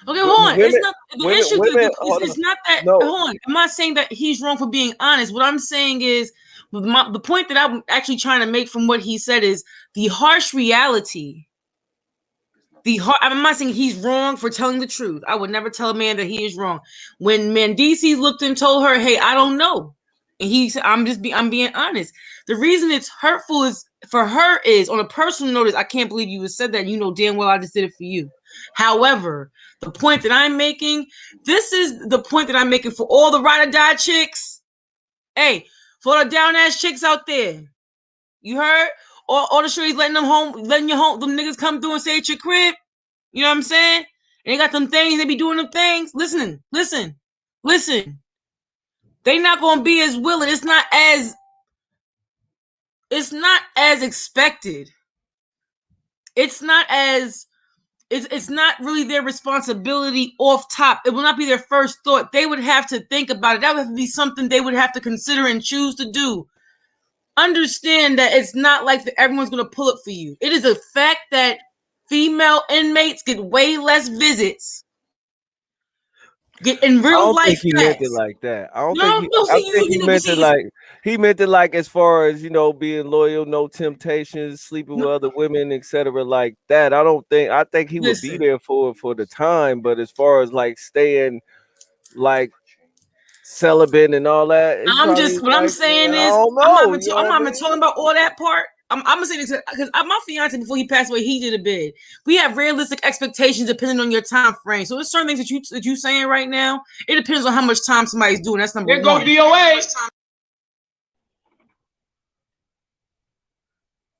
Okay, hold on. It's Women, not the women, issue. women. It's not that. No, Hold on. I'm not saying that he's wrong for being honest. What I'm saying is the point that I'm actually trying to make from what he said is the harsh reality. I'm not saying he's wrong for telling the truth. I would never tell a man that he is wrong. When Mendices looked and told her, "Hey, I don't know," and he said, I'm being honest." The reason it's hurtful is for her is on a personal notice. I can't believe you said that. You know damn well I just did it for you. However, the point that I'm making, this is the point that I'm making for all the ride or die chicks. Hey, for the down ass chicks out there, you heard? All the shorties letting your home, them niggas come through and stay at your crib. You know what I'm saying? And they got them things, they be doing them things. Listen. They not gonna be as willing. It's not as expected. It's not really their responsibility off top. It will not be their first thought. They would have to think about it. That would have to be something they would have to consider and choose to do. Understand that it's not like everyone's going to pull it for you. It is a fact that female inmates get way less visits get in I real don't think life he meant it facts. like that. I don't think No, he. no, I see, think he meant it see, like as far as being loyal, no temptations, sleeping no, with other women, etc. Like that. I don't think. I think he would be listen. there for the time, but as far as like staying like celibate and all that, it's I'm probably just what I'm like, man, saying I is don't know. You know I'm what I not even mean? talking about all that part. I'm gonna say this because my fiance before he passed away, he did a bid. We have realistic expectations depending on your time frame. So there's certain things that you saying right now. It depends on how much time somebody's doing. That's number There go one. DOA.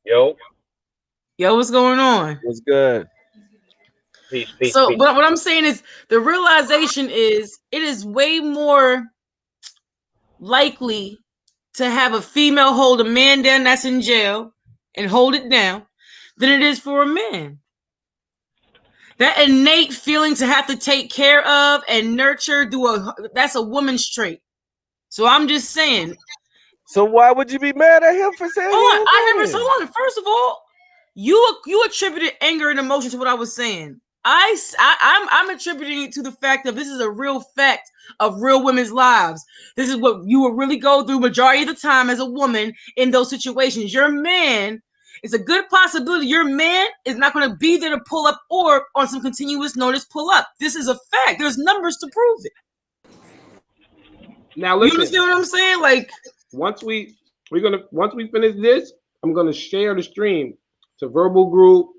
Yo, Yo, what's going on? What's good? peace, So peace. what I'm saying is the realization is it is way more likely to have a female hold a man down that's in jail and hold it down than it is for a man. That innate feeling to have to take care of and nurture that's a woman's trait. So I'm just saying. So why would you be mad at him for saying he Hold on, ain't I never. doing So it? hold on. First of all, you attributed anger and emotion to what I was saying. I'm attributing it to the fact that this is a real fact of real women's lives. This is what you will really go through majority of the time as a woman in those situations. Your man, it's a good possibility your man is not going to be there to pull up or on some continuous notice pull up. This is a fact. There's numbers to prove it. Now You listen. understand what I'm saying? Like Once we finish this, I'm gonna share the stream to Verbal Group.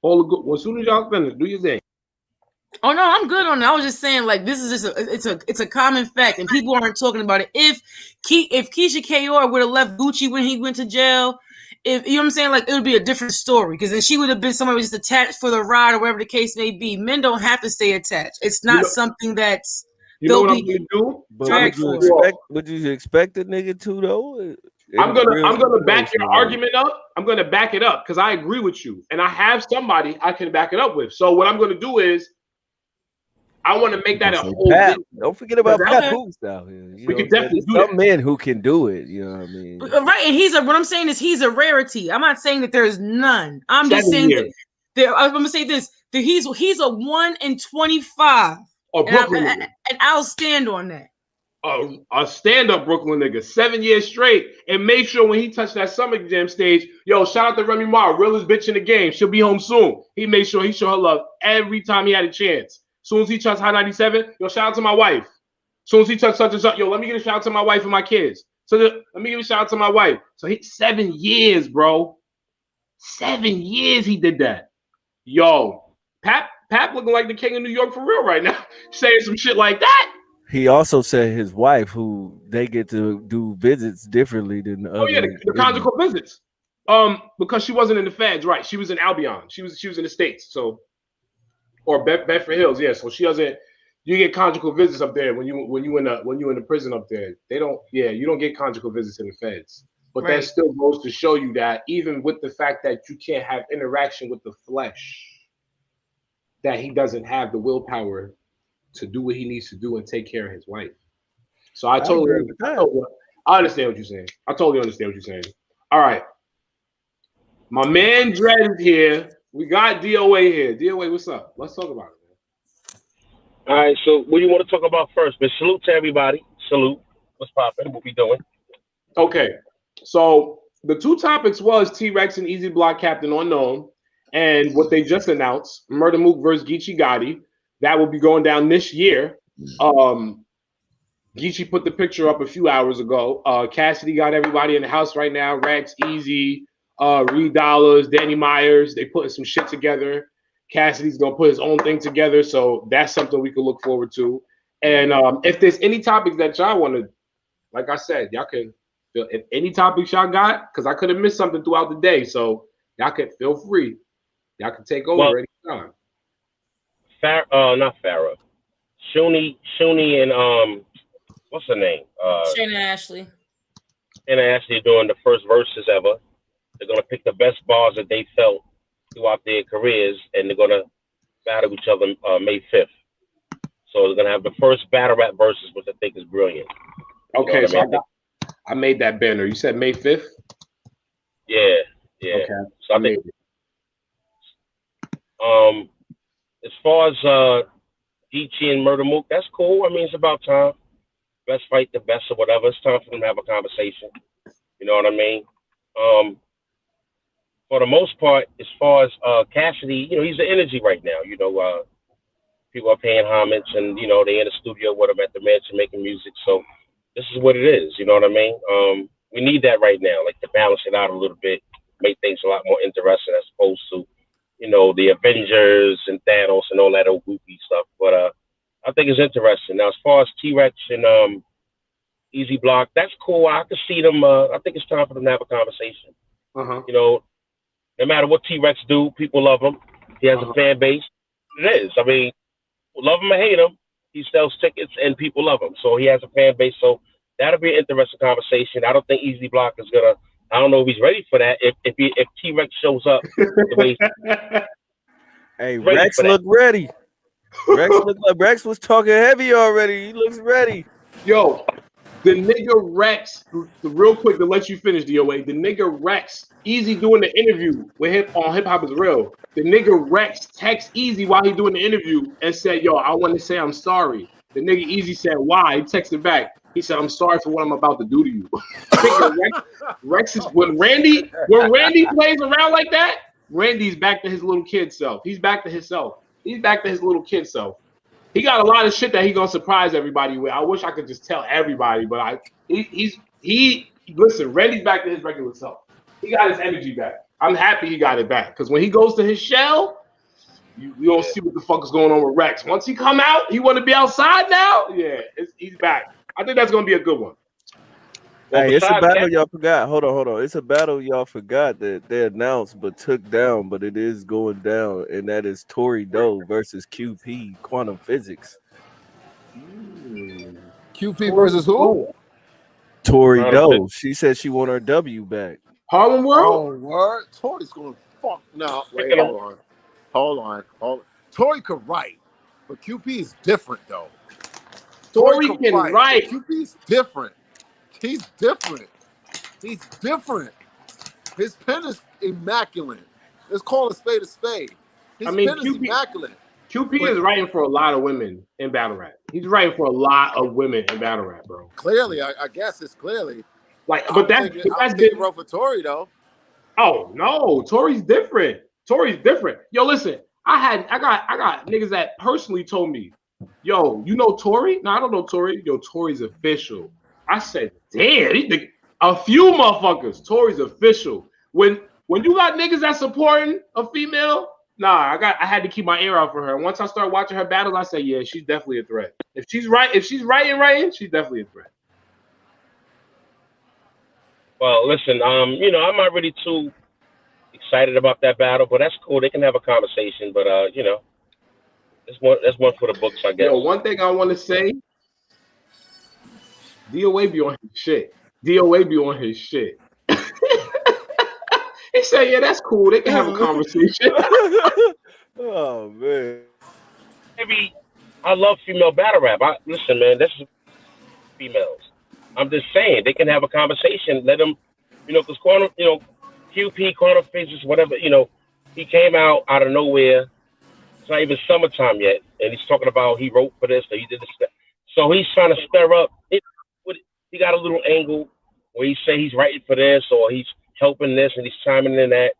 All the good. As soon as y'all finish, do your thing. oh no, I'm good on that. I was just saying, like, this is just it's a common fact, and people aren't talking about it. If Keisha Kayor would have left Gucci when he went to jail, if you know what I'm saying, like, it would be a different story because then she would have been somebody just attached for the ride or whatever the case may be. Men don't have to stay attached. It's You not know, something that's you know they'll what I'm be gonna do? But I'm gonna dragged would cut you for. you off. expect? Would you expect a nigga to though? In I'm a gonna real I'm gonna back situation, your like, argument up. I'm gonna back it up because I agree with you, and I have somebody I can back it up with. So what I'm gonna do is I want to make that a say whole Pat. video. Don't forget about Pat Okay. Boots out here. You We know what could I'm saying? definitely There's do that. some men who can do it. You know what I mean? Right, and what I'm saying is he's a rarity. I'm not saying that there's none. I'm just 7 saying that years. I'm gonna say this: that he's a 1 in 25, A and Brooklyn nigga. I'll stand on that. A stand-up Brooklyn nigga, 7 years straight, and make sure when he touched that summer jam stage, yo, shout out to Remy Ma, realest bitch in the game. She'll be home soon. He made sure he showed her love every time he had a chance. Soon as he touched High 97, yo, shout out to my wife. Soon as he touched such and such, yo, let me give a shout out to my wife and my kids. Let me give a shout out to my wife. So 7 years, bro. 7 years he did that. Yo, Pat looking like the king of New York for real right now, saying some shit like that. He also said his wife, who they get to do visits differently than the Oh yeah, other. the conjugal visits. Because she wasn't in the feds, right? She was in Albion. She was in the States, so or Bedford Hills, yeah. So she doesn't. You get conjugal visits up there when you in the prison up there. They don't. Yeah, you don't get conjugal visits in the feds. But that Right. still goes to show you that even with the fact that you can't have interaction with the flesh, that he doesn't have the willpower to do what he needs to do and take care of his wife. So I agree with that. I understand what you're saying. I totally understand what you're saying. All right. My man Dredd is here. We got DOA here. DOA, what's up? Let's talk about it, man. All right, so what do you want to talk about first? But salute to everybody. Salute. What's poppin'? What we doing? Okay, so the two topics was T-Rex and Easy Block Captain Unknown, and what they just announced, Murda Mook versus Geechi Gotti. That will be going down this year. Geechi put the picture up a few hours ago. Cassidy got everybody in the house right now. Rex, Easy, Reed Dollars, Danny Myers. They putting some shit together. Cassidy's gonna put his own thing together, so that's something we can look forward to. And if there's any topics that y'all want to, like I said, y'all can. If any topics y'all got, because I could have missed something throughout the day, so y'all can feel free. Y'all can take over anytime. Not Farrah. Shuni, and what's her name? Shayna Ashley. And actually doing the first verses ever. They're gonna pick the best bars that they felt throughout their careers, and they're gonna battle each other May 5th. So they're gonna have the first battle rap verses, which I think is brilliant. Okay, you know so I made that banner. You said May 5th? Yeah. Okay. So I think as far as Geechi and Murda Mook, that's cool. I mean, it's about time. Best fight the best or whatever. It's time for them to have a conversation. You know what I mean? For the most part, as far as Cassidy, you know, he's the energy right now. You know, people are paying homage, and you know, they in the studio with him at the mansion making music. So this is what it is. You know what I mean? We need that right now, like to balance it out a little bit, make things a lot more interesting as opposed to, you know, the Avengers and Thanos and all that old goofy stuff. But I think it's interesting. Now, as far as T-Rex and Easy Block, that's cool. I can see them. I think it's time for them to have a conversation. You know, no matter what T-Rex do, people love him. He has a fan base. It is. I mean, love him or hate him, he sells tickets and people love him. So he has a fan base. So that'll be an interesting conversation. I don't think Easy Block is gonna. I don't know if he's ready for that. If T-Rex shows up the way hey, Rex looked ready. Rex looked like Rex was talking heavy already. He looks ready. Yo, the nigga Rex, real quick to let you finish, DOA. The nigga Rex, Easy doing the interview with Hip Hop Is Real. The nigga Rex texts Easy while he doing the interview and said, "Yo, I want to say I'm sorry." The nigga Easy said, "Why?" He texted back. He said, "I'm sorry for what I'm about to do to you." Rex is when Randy plays around like that, Randy's back to his little kid self. He's back to himself. He's back to his little kid self. He got a lot of shit that he gonna surprise everybody with. I wish I could just tell everybody, but he listen. Randy's back to his regular self. He got his energy back. I'm happy he got it back because when he goes to his shell, you don't see what the fuck is going on with Rex. Once he come out, he want to be outside now. Yeah, he's back. I think that's gonna be a good one. Hey, it's a battle y'all forgot. Hold on. It's a battle y'all forgot that they announced but took down, but it is going down, and that is Tory Doe versus QP Quantum Physics. QP versus who? Tory Doe. She said she want her W back. Harlem World? Oh, word. Tory's going to fuck. No, wait, hold on. Tory could write, but QP is different, though. Tory can write. QP's different. He's different. His pen is immaculate. Let's call a spade a spade. His pen is immaculate. QP is writing for a lot of women in battle rap. He's writing for a lot of women in battle rap, bro. Clearly, I guess it's clearly. Like, but that's big role for Tory, though. Oh no, Tory's different. Yo, listen, I got niggas that personally told me, yo, you know Tory? No, I don't know Tory. Yo, Tory's official. I said, damn, a few motherfuckers. Tory's official. When you got niggas that supporting a female, nah, I had to keep my ear out for her. Once I start watching her battles, I say, yeah, she's definitely a threat. If she's writing, she's definitely a threat. Well, listen, you know, I'm not really too excited about that battle, but that's cool. They can have a conversation, but you know, that's one for the books, I guess. Yo, one thing I want to say, DOA be on his shit. He said, yeah, that's cool. They can have a conversation. Oh, man. Maybe I love female battle rap. Listen, man, this is females. I'm just saying, they can have a conversation. Let them, you know, because Quantum, you know, QP, Quantum Physics, whatever, you know, he came out of nowhere It's not even summertime yet, and he's talking about he wrote for this or he did this. So he's trying to stir up. He got a little angle where he say he's writing for this or he's helping this and he's chiming in that.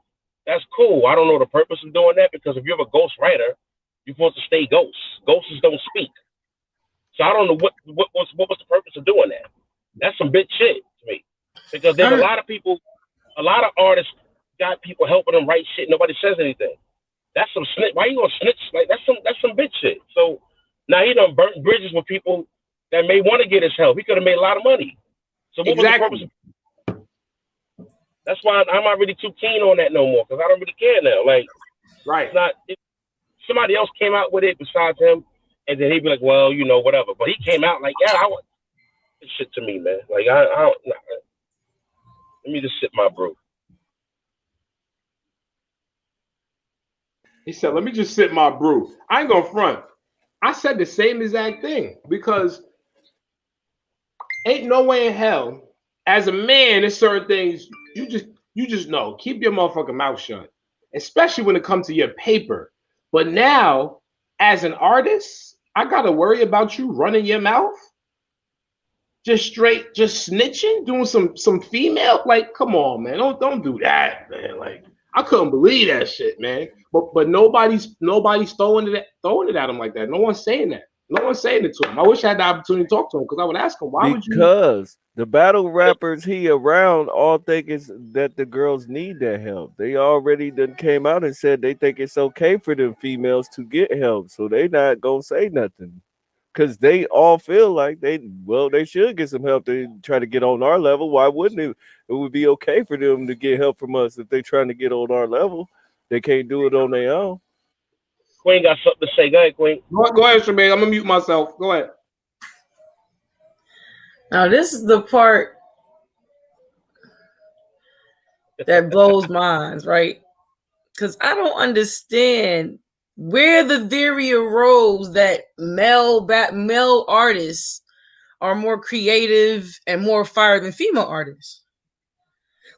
That's cool. I don't know the purpose of doing that because if you're a ghost writer, you're supposed to stay ghosts. Ghosts don't speak. So I don't know what was the purpose of doing that. That's some bitch shit to me because there's a lot of people, a lot of artists got people helping them write shit. Nobody says anything. That's some snitch. Why you gonna snitch? Like that's some bitch shit. So now he done burnt bridges with people that may want to get his help. He could have made a lot of money. So what was the purpose? That's why I'm not really too keen on that no more because I don't really care now. Like, right? Somebody else came out with it besides him, and then he'd be like, well, you know, whatever. But he came out like, yeah, I want this shit to me, man. Like I don't. Nah, let me just sip my brew. He said, let me just sip my brew. I ain't gonna front. I said the same exact thing because ain't no way in hell, as a man, there's certain things you just know. Keep your motherfucking mouth shut, especially when it comes to your paper. But now, as an artist, I gotta worry about you running your mouth, just snitching, doing some female. Like, come on, man, don't do that, man. Like, I couldn't believe that shit, man. But nobody's throwing it at him like that. No one's saying that. No one's saying it to him. I wish I had the opportunity to talk to him because I would ask him, why would you? Because the battle rappers he around all think is that the girls need that help. They already done came out and said they think it's okay for them females to get help. So they not gonna say nothing. Because they all feel like they should get some help. They try to get on our level. Why wouldn't it? It would be okay for them to get help from us if they're trying to get on our level. They can't do it on their own. Queen got something to say. Go ahead, Queen. Go ahead, Tremaine. I'm gonna mute myself. Go ahead. Now this is the part that blows minds, right? Because I don't understand where the theory arose that male artists are more creative and more fire than female artists.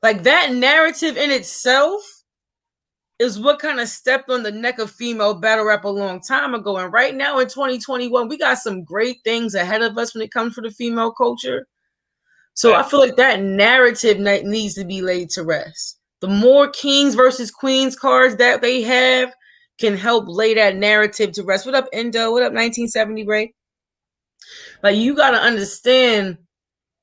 Like that narrative in itself is what kind of stepped on the neck of female battle rap a long time ago. And right now in 2021, we got some great things ahead of us when it comes to the female culture. So I feel like that narrative needs to be laid to rest. The more kings versus queens cards that they have can help lay that narrative to rest. What up, Indo? What up, 1970, Ray? Like, you got to understand,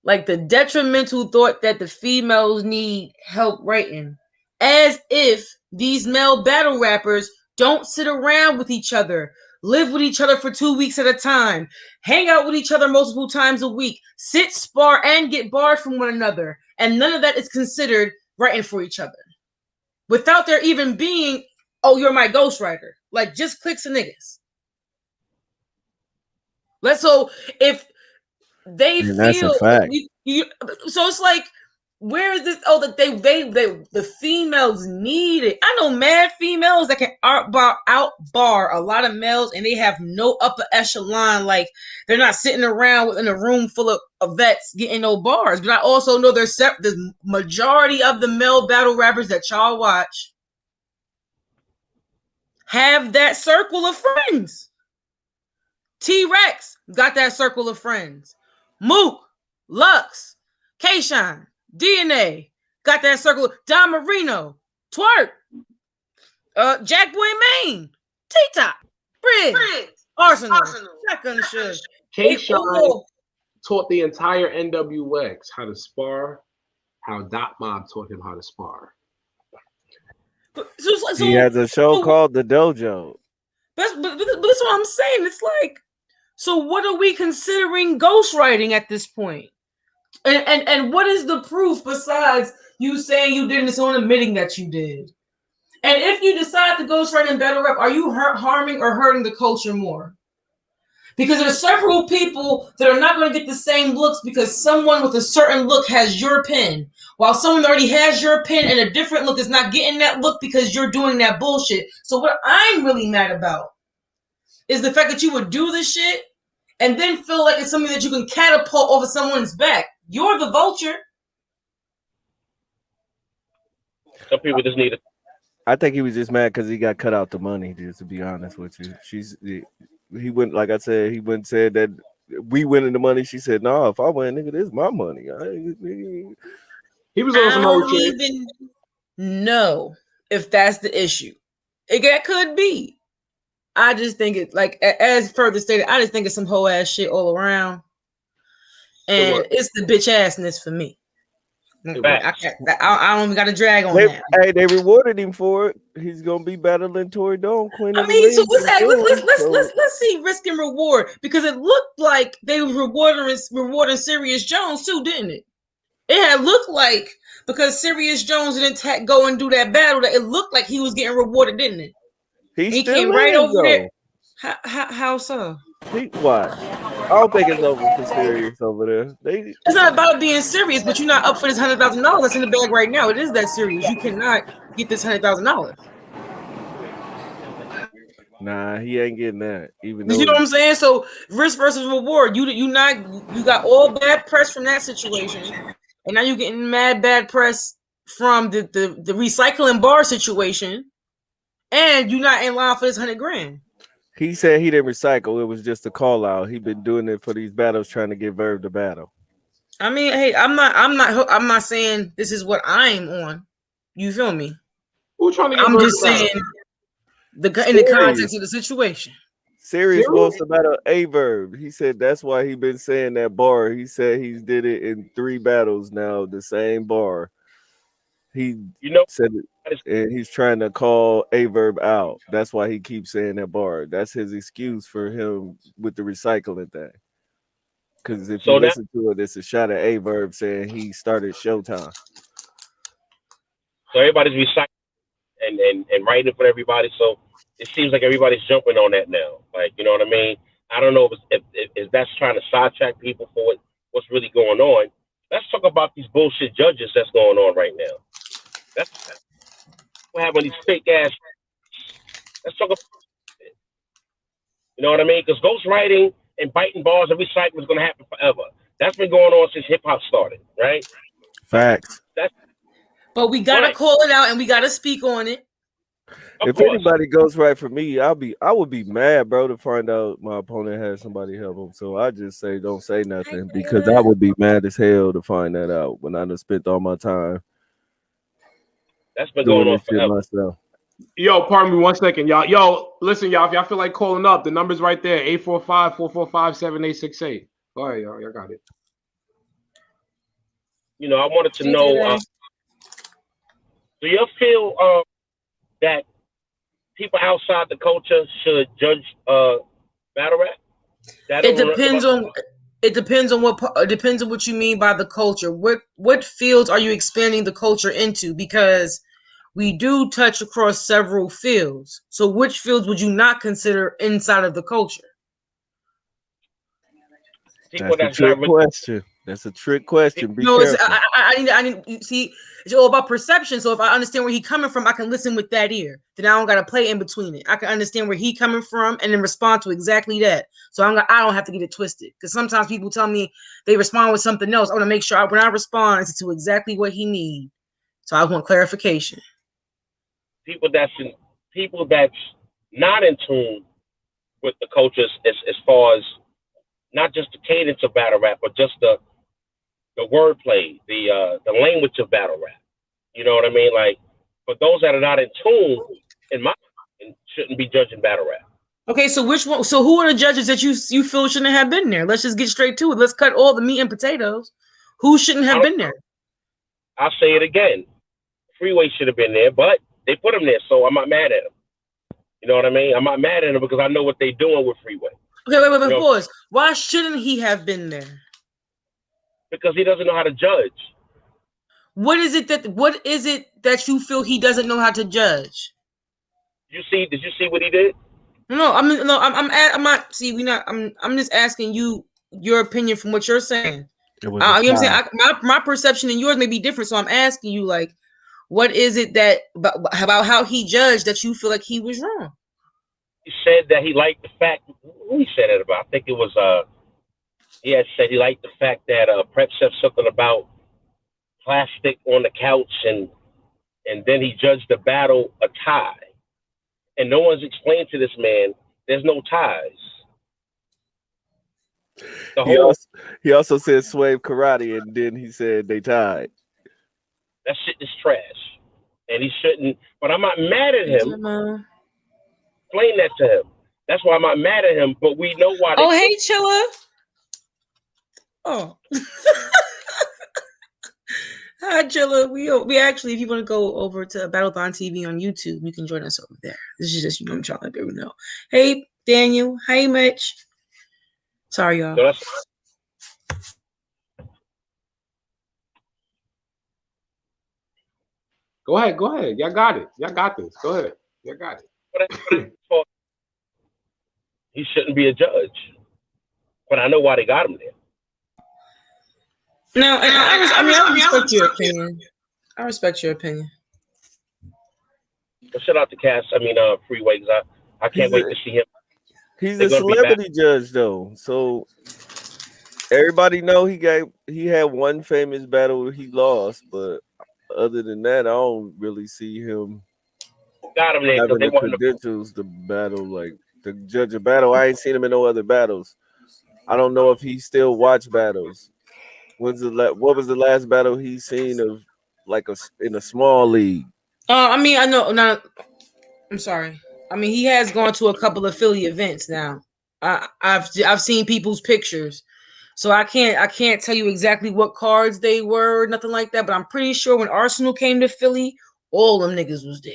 like, the detrimental thought that the females need help writing. As if these male battle rappers don't sit around with each other, live with each other for 2 weeks at a time, hang out with each other multiple times a week, sit, spar, and get bars from one another. And none of that is considered writing for each other. Without there even being, oh, you're my ghostwriter. Like, just clicks and niggas. So if they feel that's a fact. So it's like, where is this? Oh, that the females need it. I know mad females that can outbar a lot of males, and they have no upper echelon. Like, they're not sitting around in a room full of vets getting no bars. But I also know the majority of the male battle rappers that y'all watch have that circle of friends. T-Rex got that circle of friends. Mook, Lux, K-Shine, DNA got that circle. Don Marino, Twerk, Jack Boy Maine, T-Top, Briggs, Arsenal, Shotgun Suge. K-Shine taught the entire NWX how to spar, how Dot Mob taught him how to spar. He has a show called The Dojo. But that's what I'm saying. It's like, so what are we considering ghostwriting at this point? And what is the proof besides you saying you did this on admitting that you did? And if you decide to ghostwrite in battle rap, are you harming or hurting the culture more? Because there's several people that are not going to get the same looks because someone with a certain look has your pen, while someone already has your pen and a different look is not getting that look because you're doing that bullshit. So what I'm really mad about is the fact that you would do this shit and then feel like it's something that you can catapult over someone's back. You're the vulture. Some people just need I think he was just mad because he got cut out the money. Just to be honest with you, he went like I said. He went and said that we winning the money. She said, "No, if I win, nigga, this is my money." He was on I some don't other shit. even know if that's the issue. That could be. I just think it like as further stated. I just think it's some whole ass shit all around, and it's the bitch assness for me. I don't even got to drag on that. Hey, they rewarded him for it. He's gonna be battling Tory Dome, Queen of the Ring. So let's see risk and reward, because it looked like they were rewarding Serious Jones too, didn't it? It had looked like, because Serious Jones didn't go and do that battle, that it looked like he was getting rewarded, didn't it? He came right over there. How so? Watch. I don't think it's over for Serious over there. It's not about being serious, but you're not up for this $100,000 that's in the bag right now. It is that serious. You cannot get this $100,000. Nah, he ain't getting that. Even though you know what I'm saying. So risk versus reward. You got all bad press from that situation, and now you're getting bad press from the recycling bar situation, and you're not in line for this $100,000. He said he didn't recycle. It was just a call out. He been doing it for these battles, trying to get Verb to battle. I mean, hey, I'm not saying this is what I'm on. You feel me? Who's trying to get I'm just saying in the context of the situation. Serious wants to battle a Verb. He said that's why he been saying that bar. He said he's did it in 3 battles now, the same bar. He said it, and he's trying to call a Verb out. That's why he keeps saying that bar. That's his excuse for him with the recycling thing. Because if you listen to it, it's a shot at a Verb saying he started Showtime. So everybody's recycling and writing for everybody. So it seems like everybody's jumping on that now. Like, you know what I mean? I don't know if that's trying to sidetrack people for what's really going on. Let's talk about these bullshit judges that's going on right now. That's what happened. These fake ass. Let's talk about it. You know what I mean? Because ghostwriting and biting bars and recycling is going to happen forever. That's been going on since hip hop started, right? Facts. But we gotta call it out and we gotta speak on it. If anybody goes right for me, I would be mad, bro, to find out my opponent had somebody help him. So I just say don't say nothing, because I would be mad as hell to find that out when I done spent all my time. That's been going on forever. Myself. Yo, pardon me 1 second, y'all. Yo, listen, y'all. If y'all feel like calling up, the number's right there: 845-445-7868. All right, y'all got it. You know, I wanted to know. Do you feel that people outside the culture should judge battle rap? It depends on what you mean by the culture. What fields are you expanding the culture into? Because we do touch across several fields. So which fields would you not consider inside of the culture? That's a trick question. That's a trick question. Be careful. I need see, it's all about perception. So if I understand where he's coming from, I can listen with that ear. Then I don't got to play in between it. I can understand where he's coming from and then respond to exactly that. So I don't have to get it twisted. Because sometimes people tell me they respond with something else. I want to make sure when I respond, it's to exactly what he needs. So I want clarification. People that's not in tune with the cultures as far as not just the cadence of battle rap, but just the wordplay, the language of battle rap. You know what I mean? Like, for those that are not in tune, in my opinion, shouldn't be judging battle rap. Okay, so which one? So who are the judges that you feel shouldn't have been there? Let's just get straight to it. Let's cut all the meat and potatoes. Who shouldn't have been there? I'll say it again. Freeway should have been there, but they put him there, so I'm not mad at him. You know what I mean? I'm not mad at him because I know what they're doing with Freeway. Okay, wait, pause. Why shouldn't he have been there? Because he doesn't know how to judge. What is it that you feel he doesn't know how to judge? Did you see what he did? I'm not. See, I'm just asking you your opinion from what you're saying. You know what I'm saying? My perception and yours may be different, so I'm asking you, like, what is it that about how he judged that you feel like he was wrong? He said that he liked the fact. Who he said it about? I think it was he had said he liked the fact that Prep said something about plastic on the couch and and then he judged the battle a tie. And no one's explained to this man there's no ties. He also said Swave Karate, and then he said they tied. That shit is trash, and he shouldn't. But I'm not mad at him. Explain that to him. That's why I'm not mad at him. But we know why. Oh, hey, Chilla. Oh. Hi, Chilla. We actually, if you want to go over to Battlethon TV on YouTube, you can join us over there. This is just, I'm trying to let everyone know. Hey, Daniel. Hey, Mitch. Sorry, y'all. So Go ahead. Y'all got it. Y'all got this. Go ahead. Y'all got it. He shouldn't be a judge. But I know why they got him there. No, I respect your opinion. I respect your opinion. But shout out to Cass. Freeway, because I can't wait to see him. He's a celebrity judge, though. So everybody know he had one famous battle he lost, but other than that, I don't really see him got him there having the credentials to battle, like to judge a battle. I ain't seen him in no other battles. I don't know if he still watch battles. What was the last battle he seen of like in a small league? I know. No, I'm sorry. He has gone to a couple of Philly events now. I've seen people's pictures, so I can't tell you exactly what cards they were, nothing like that. But I'm pretty sure when Arsenal came to Philly, all them niggas was there.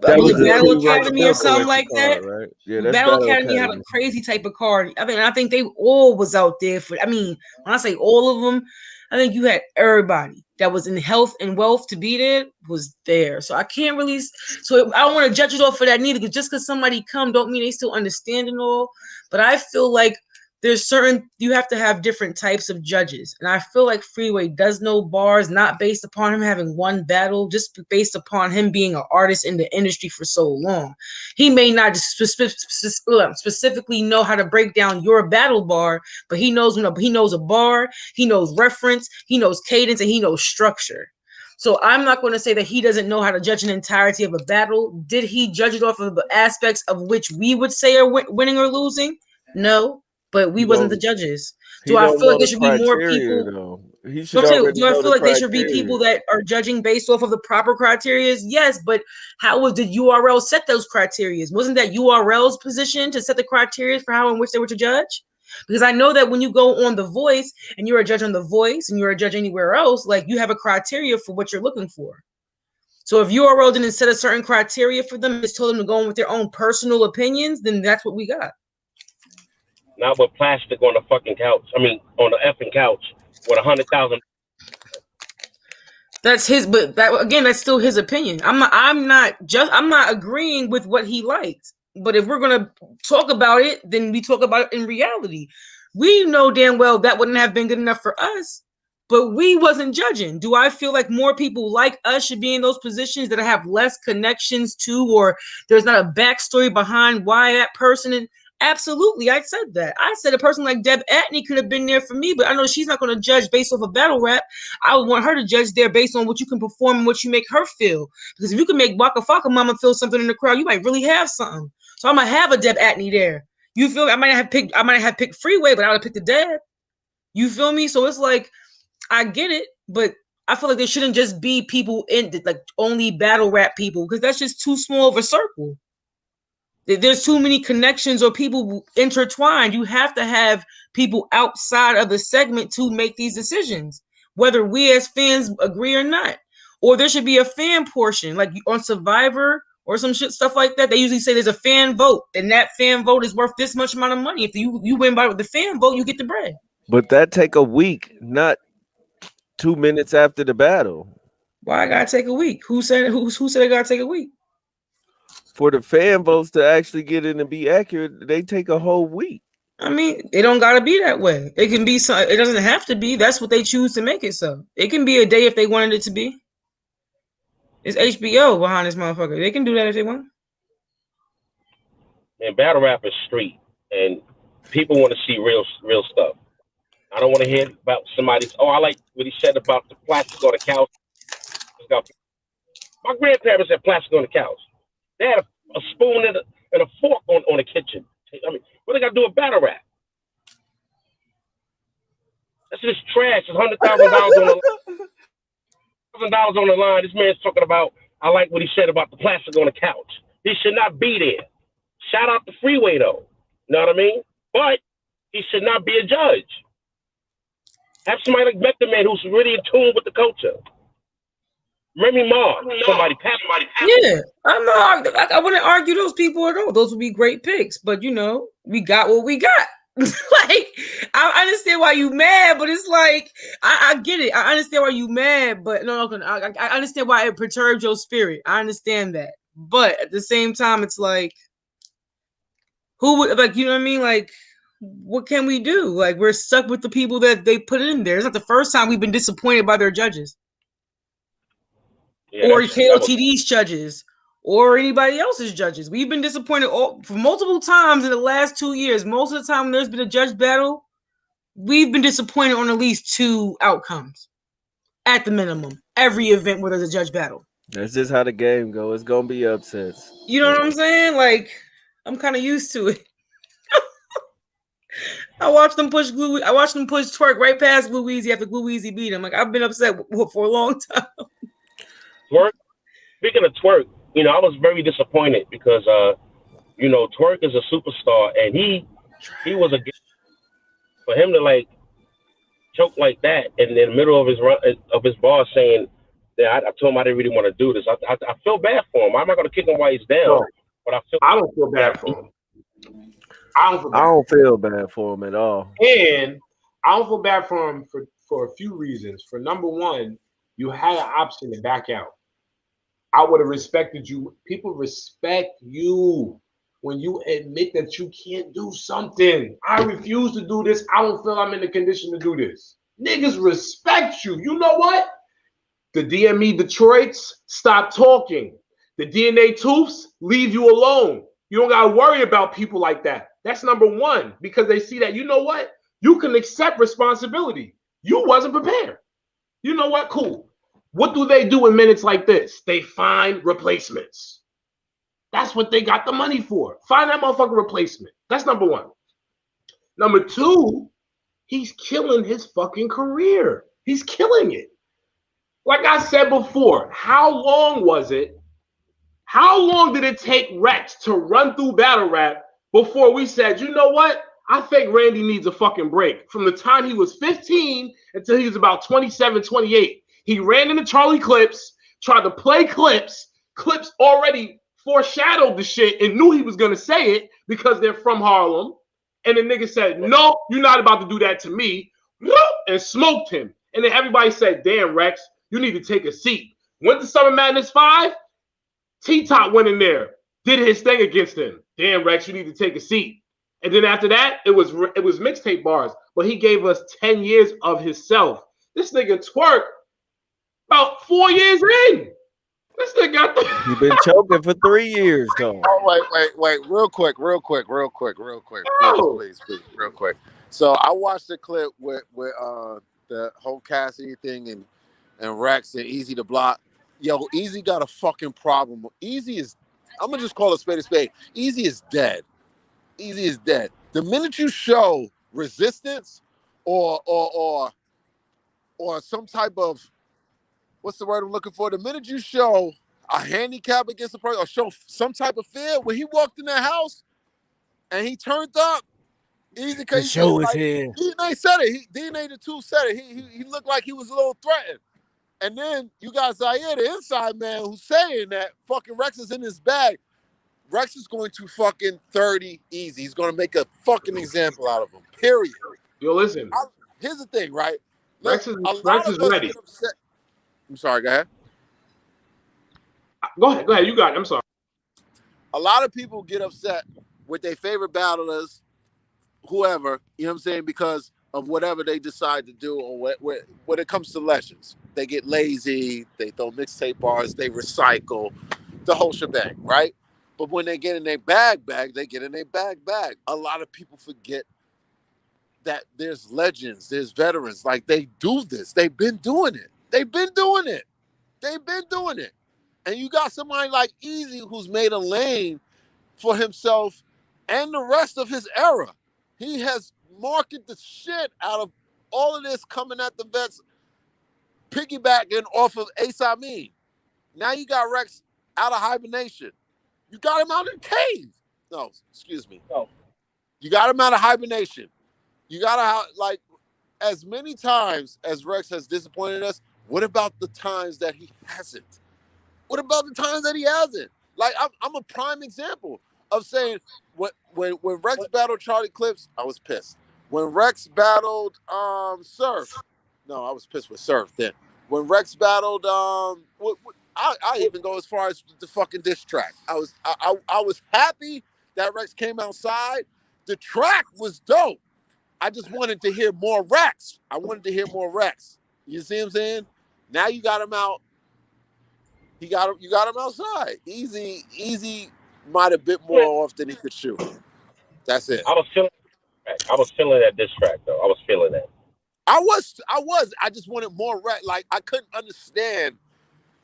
That was the Battle Academy or something like that. Right? Yeah, that's Battle Academy had a crazy type of card. I think they all was out there for. When I say all of them, I think you had everybody that was in health and wealth to be there was there. So I can't really. So I don't want to judge it off for that neither. Because just because somebody come, don't mean they still understand and all. But I feel like there's you have to have different types of judges. And I feel like Freeway does know bars, not based upon him having one battle, just based upon him being an artist in the industry for so long. He may not specifically know how to break down your battle bar, but he knows he knows a bar, he knows reference, he knows cadence, and he knows structure. So I'm not going to say that he doesn't know how to judge an entirety of a battle. Did he judge it off of the aspects of which we would say are winning or losing? No. But we wasn't the judges. Do I feel like there should be more people? He should already do I feel like there should be people that are judging based off of the proper criteria? Yes, but how did URL set those criteria? Wasn't that URL's position to set the criteria for how in which they were to judge? Because I know that when you go on The Voice and you're a judge on The Voice and you're a judge anywhere else, like you have a criteria for what you're looking for. So if URL didn't set a certain criteria for them, just told them to go in with their own personal opinions, then that's what we got. Not with plastic on the fucking couch. On the effing couch with 100,000. That's his, but that's still his opinion. I'm not agreeing with what he likes. But if we're gonna talk about it, then we talk about it in reality. We know damn well that wouldn't have been good enough for us, but we wasn't judging. Do I feel like more people like us should be in those positions that have less connections to, or there's not a backstory behind why that person? Absolutely, I said that. I said a person like Deb Atney could have been there for me, but I know she's not going to judge based off a battle rap. I would want her to judge there based on what you can perform and what you make her feel. Because if you can make Waka Flocka Mama feel something in the crowd, you might really have something. So I'm gonna have a Deb Atney there. You feel me? I might have picked Freeway, but I would have picked the Deb. You feel me? So it's like I get it, but I feel like there shouldn't just be people in like only battle rap people because that's just too small of a circle. There's too many connections or people intertwined. You have to have people outside of the segment to make these decisions, whether we as fans agree or not. Or there should be a fan portion, like on Survivor or some shit, stuff like that. They usually say there's a fan vote, and that fan vote is worth this much amount of money. If you win by the fan vote, you get the bread. But that take a week, not 2 minutes after the battle. Why I gotta take a week? Who said I gotta take a week? For the fan votes to actually get in and be accurate, they take a whole week. It don't gotta be that way. It can be so. It doesn't have to be. That's what they choose to make it so. It can be a day if they wanted it to be. It's HBO behind this motherfucker. They can do that if they want. Man, battle rap is street, and people want to see real stuff. I don't want to hear about somebody's. Oh, I like what he said about the plastic on the couch. My grandparents had plastic on the couch. They had a spoon and a fork on the kitchen. I mean, what they got to do with battle rap? That's just trash. It's $100,000 on the line. This man's talking about. I like what he said about the plastic on the couch. He should not be there. Shout out the Freeway though. You know what I mean? But he should not be a judge. Have somebody like Method Man who's really in tune with the culture. Remy Ma, somebody. Yeah, I wouldn't argue those people at all. Those would be great picks, but we got what we got. Like, I understand why you mad, but it's like I get it. I understand why you mad, but no, I understand why it perturbed your spirit. I understand that, but at the same time, it's like, who would, like, you know what I mean? Like, what can we do? Like, we're stuck with the people that they put in there. It's not the first time we've been disappointed by their judges. Yeah, or KOTD's judges, or anybody else's judges. We've been disappointed for multiple times in the last 2 years. Most of the time when there's been a judge battle, we've been disappointed on at least 2 outcomes. At the minimum. Every event where there's a judge battle. That's just how the game goes. It's going to be upsets. You know what I'm saying? Like, I'm kind of used to it. I watched them push Twerk right past Glue Eazy after Glue Eazy beat him. Like, I've been upset for a long time. Twerk. Speaking of Twerk, I was very disappointed because, Twerk is a superstar, and he was for him to like choke like that, and in the middle of his bar saying that I told him I didn't really want to do this. I feel bad for him. I'm not going to kick him while he's down, no, but I don't feel bad for him. I don't feel bad for him at all, and I don't feel bad for him for a few reasons. For number one, you had an option to back out. I would have respected you. People respect you when you admit that you can't do something. I refuse to do this. I don't feel I'm in the condition to do this. Niggas respect you. You know what? The DME Detroits, stop talking. The DNA Tooths, leave you alone. You don't got to worry about people like that. That's number one, because they see that, you know what? You can accept responsibility. You wasn't prepared. You know what? Cool. What do they do in minutes like this? They find replacements. That's what they got the money for. Find that motherfucking replacement. That's number one. Number two, he's killing his fucking career. He's killing it. Like I said before, how long was it? How long did it take Rex to run through battle rap before we said, you know what? I think Randy needs a fucking break. From the time he was 15 until he was about 27, 28. He ran into Charlie Clips, tried to play Clips. Clips already foreshadowed the shit and knew he was going to say it because they're from Harlem. And the nigga said, no, you're not about to do that to me. And smoked him. And then everybody said, damn, Rex, you need to take a seat. Went to Summer Madness 5. T-Top went in there, did his thing against him. Damn, Rex, you need to take a seat. And then after that, it was mixtape bars. But he gave us 10 years of himself. This nigga Twerk, about 4 years in. This nigga got the... You've been choking for 3 years, though. Oh, wait. Real quick. Please, real quick. So I watched the clip with the whole Cassidy thing and Rex and Eazy the Block. Yo, Eazy got a fucking problem. Eazy is, I'm gonna just call a spade. Eazy is dead. Eazy is dead. The minute you show resistance or some type of, what's the word I'm looking for? The minute you show a handicap against a person or show some type of fear, when he walked in that house and he turned up, Eazy the show is here. DNA said it. DNA the two said it. He looked like he was a little threatened. And then you got Zaire, the inside man, who's saying that fucking Rex is in his bag. Rex is going to fucking 30 Eazy. He's going to make a fucking example out of him. Period. Yo, listen. Here's the thing, right? Rex is ready. I'm sorry, go ahead. Go ahead. You got it. I'm sorry. A lot of people get upset with their favorite battlers, whoever, you know what I'm saying, because of whatever they decide to do or when it comes to legends. They get lazy, they throw mixtape bars, they recycle, the whole shebang, right? But when they get in their bag, they get in their bag. A lot of people forget that there's legends, there's veterans. Like, they do this. They've been doing it. They've been doing it. And you got somebody like Eazy who's made a lane for himself and the rest of his era. He has marketed the shit out of all of this coming at the vets, piggybacking off of Ace Amin. Now you got Rex out of hibernation. You got him out of the cave. No, excuse me. No. You got him out of hibernation. You got to, like, as many times as Rex has disappointed us, what about the times that he hasn't? What about the times that he hasn't? Like, I'm a prime example of saying when Rex battled Charlie Clips, I was pissed. When Rex battled Surf, no, I was pissed with Surf then. When Rex battled I even go as far as the fucking diss track. I was happy that Rex came outside. The track was dope. I just wanted to hear more Rex. I wanted to hear more Rex. You see what I'm saying? Now you got him out. You got him outside. Eazy might have bit more off than he could chew. That's it. I was feeling that diss track though. I was feeling that. I was. I just wanted more Rex. Like, I couldn't understand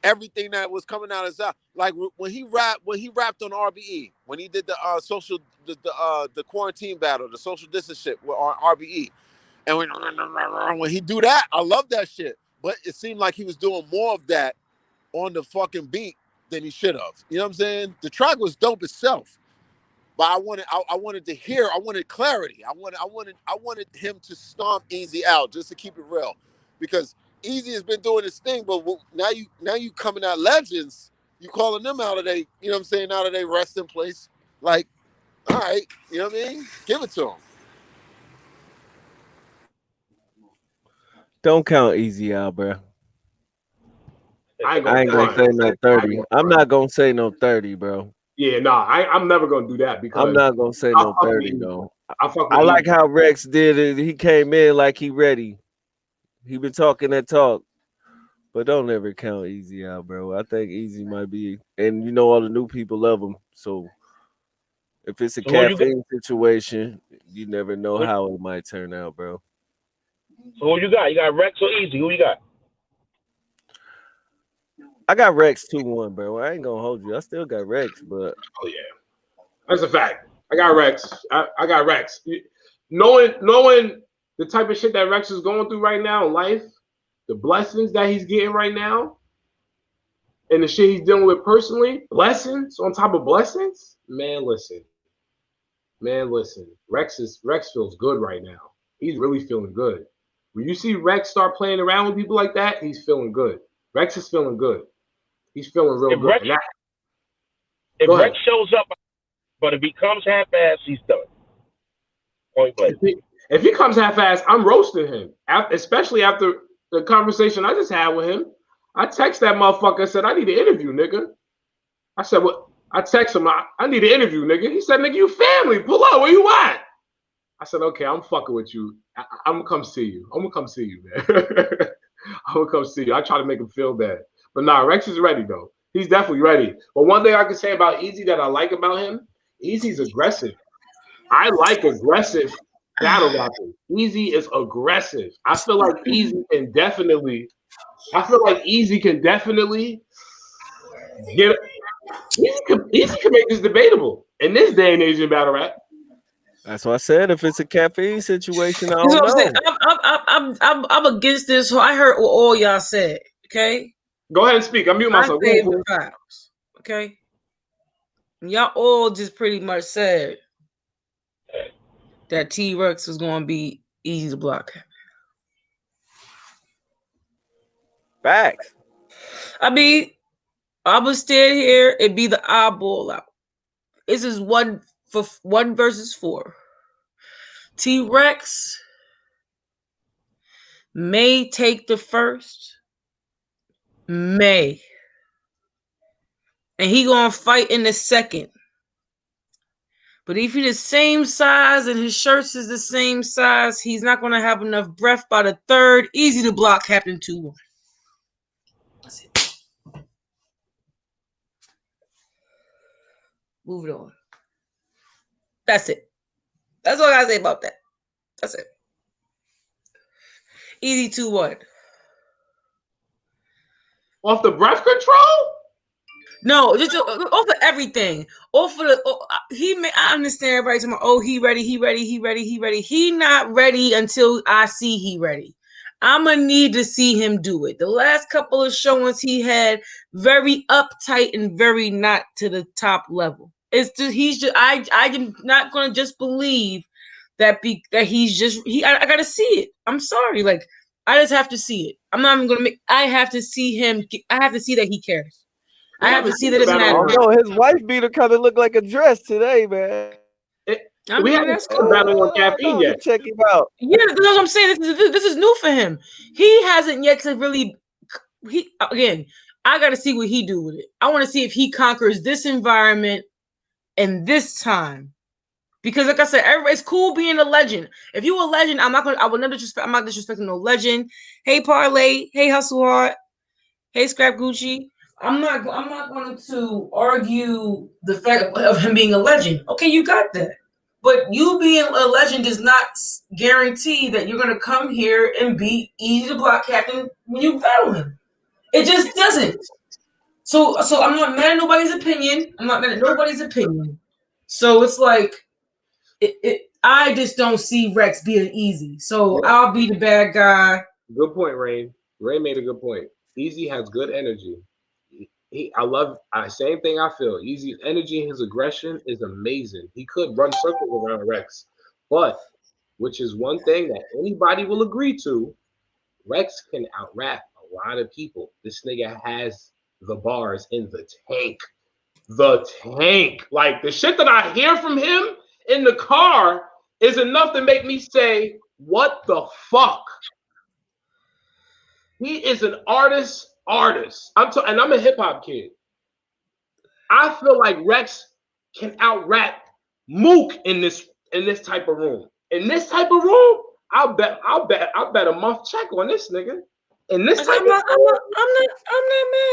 everything that was coming out of his mouth. Like when he rapped on RBE, when he did the quarantine battle, the social distance shit on RBE, and when he do that, I love that shit. But it seemed like he was doing more of that on the fucking beat than he should have. You know what I'm saying? The track was dope itself, but I wanted to hear. I wanted clarity. I wanted him to stomp Eazy out, just to keep it real, because Eazy has been doing his thing, but now you coming at legends, you calling them out of they, you know what I'm saying, out of they resting place. Like, all right, you know what I mean? Give it to him. Don't count Eazy out, bro. I ain't gonna say no 30. I'm not gonna say no 30, bro. Yeah, nah, I'm never gonna do that because I'm not gonna say no 30 though. I like how Rex did it. He came in like he ready. He been talking that talk. But don't ever count Eazy out, bro. I think Eazy might be, and you know all the new people love him. So if it's a caffeine situation, you never know how it might turn out, bro. So who you got? You got Rex or Eazy? Who you got? I got Rex 2-1, bro. I ain't gonna hold you. I still got Rex, but oh yeah, that's a fact. I got Rex. I got Rex. Knowing the type of shit that Rex is going through right now in life, the blessings that he's getting right now, and the shit he's dealing with personally, blessings on top of blessings. Man, listen. Rex feels good right now. He's really feeling good. When you see Rex start playing around with people like that, he's feeling good. Rex is feeling good. He's feeling real good. If Rex shows up, but if he comes half-assed, he's done. Point blank. If he comes half-assed, I'm roasting him. Especially after the conversation I just had with him. I text that motherfucker and said, I need an interview, nigga. I said, what? I text him, I need an interview, nigga. He said, nigga, you family. Pull up. Where you at? I said, okay, I'm fucking with you. I'm going to come see you. I'm going to come see you, man. I'm going to come see you. I try to make him feel bad. But nah, Rex is ready, though. He's definitely ready. But one thing I can say about Eazy that I like about him, Eazy's aggressive. I like aggressive battle rappers. Eazy is aggressive. I feel like Eazy can definitely get. Eazy can make this debatable in this day and age in battle rap. That's what I said. If it's a caffeine situation, I don't know. I'm against this. So I heard what all y'all said. Okay. Go ahead and speak. I'm mute myself. Okay. Y'all all just pretty much said that T-Rex was going to be easy to block. Facts. I mean, I would stand here and be the eyeball out. This is 1 versus 4. T-Rex may take the first. May. And he gonna fight in the second. But if he's the same size and his shirts is the same size, he's not gonna have enough breath by the third. Easy to block, Captain 2-1. That's it. Move it on. That's it. That's all I gotta say about that. That's it. Easy 2-1. Off the breath control? No, just off of everything. Off of the I understand everybody talking about, oh, he ready. He not ready until I see he ready. I'm gonna need to see him do it. The last couple of showings he had very uptight and very not to the top level. It's just I'm not gonna just believe that I gotta see it. I'm sorry, like I just have to see it. I'm not even gonna I have to see him. I have to see that he cares. I have to see that it matters. No, his wife beater kind of looked like a dress today, man. We haven't seen a battle on caffeine yet. Check him out. Yeah, that's what I'm saying. This is new for him. He hasn't yet to really. I got to see what he do with it. I want to see if he conquers this environment and this time. Because, like I said, it's cool being a legend. If you a legend, I'm not disrespecting no legend. Hey, Parlay. Hey, Hustle Hard. Hey, Scrap Gucci. I'm not going to argue the fact of him being a legend. Okay, you got that. But you being a legend does not guarantee that you're going to come here and beat Eazy the Block Captain when you battle him. It just doesn't. So I'm not mad at nobody's opinion. I'm not mad at nobody's opinion. So it's like, I just don't see Rex being easy. So I'll be the bad guy. Good point, Rain. Rain made a good point. Eazy has good energy. Same thing I feel. Eazy's energy and his aggression is amazing. He could run circles around Rex, but which is one thing that anybody will agree to, Rex can out-rap a lot of people. This nigga has the bars in the tank. The tank. Like, the shit that I hear from him in the car is enough to make me say, what the fuck? He is an artist. And I'm a hip-hop kid. I feel like Rex can out-rap Mook in this type of room. In this type of room, I'll bet a month check on this nigga. In this type I'm not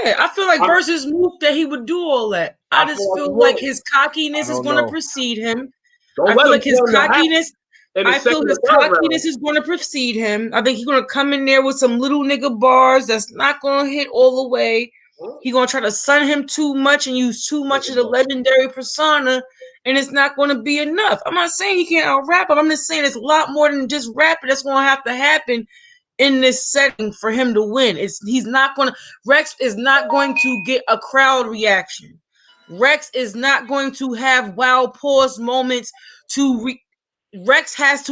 mad. I feel like versus Mook that he would do all that. I just feel like his cockiness is going to precede him. I feel like his cockiness is going to precede him. I think he's going to come in there with some little nigga bars that's not going to hit all the way. He's going to try to sun him too much and use too much of the legendary persona, and it's not going to be enough. I'm not saying he can't out-rap him. I'm just saying it's a lot more than just rapping that's going to have to happen in this setting for him to win. Rex is not going to get a crowd reaction. Rex is not going to have wow pause moments Rex has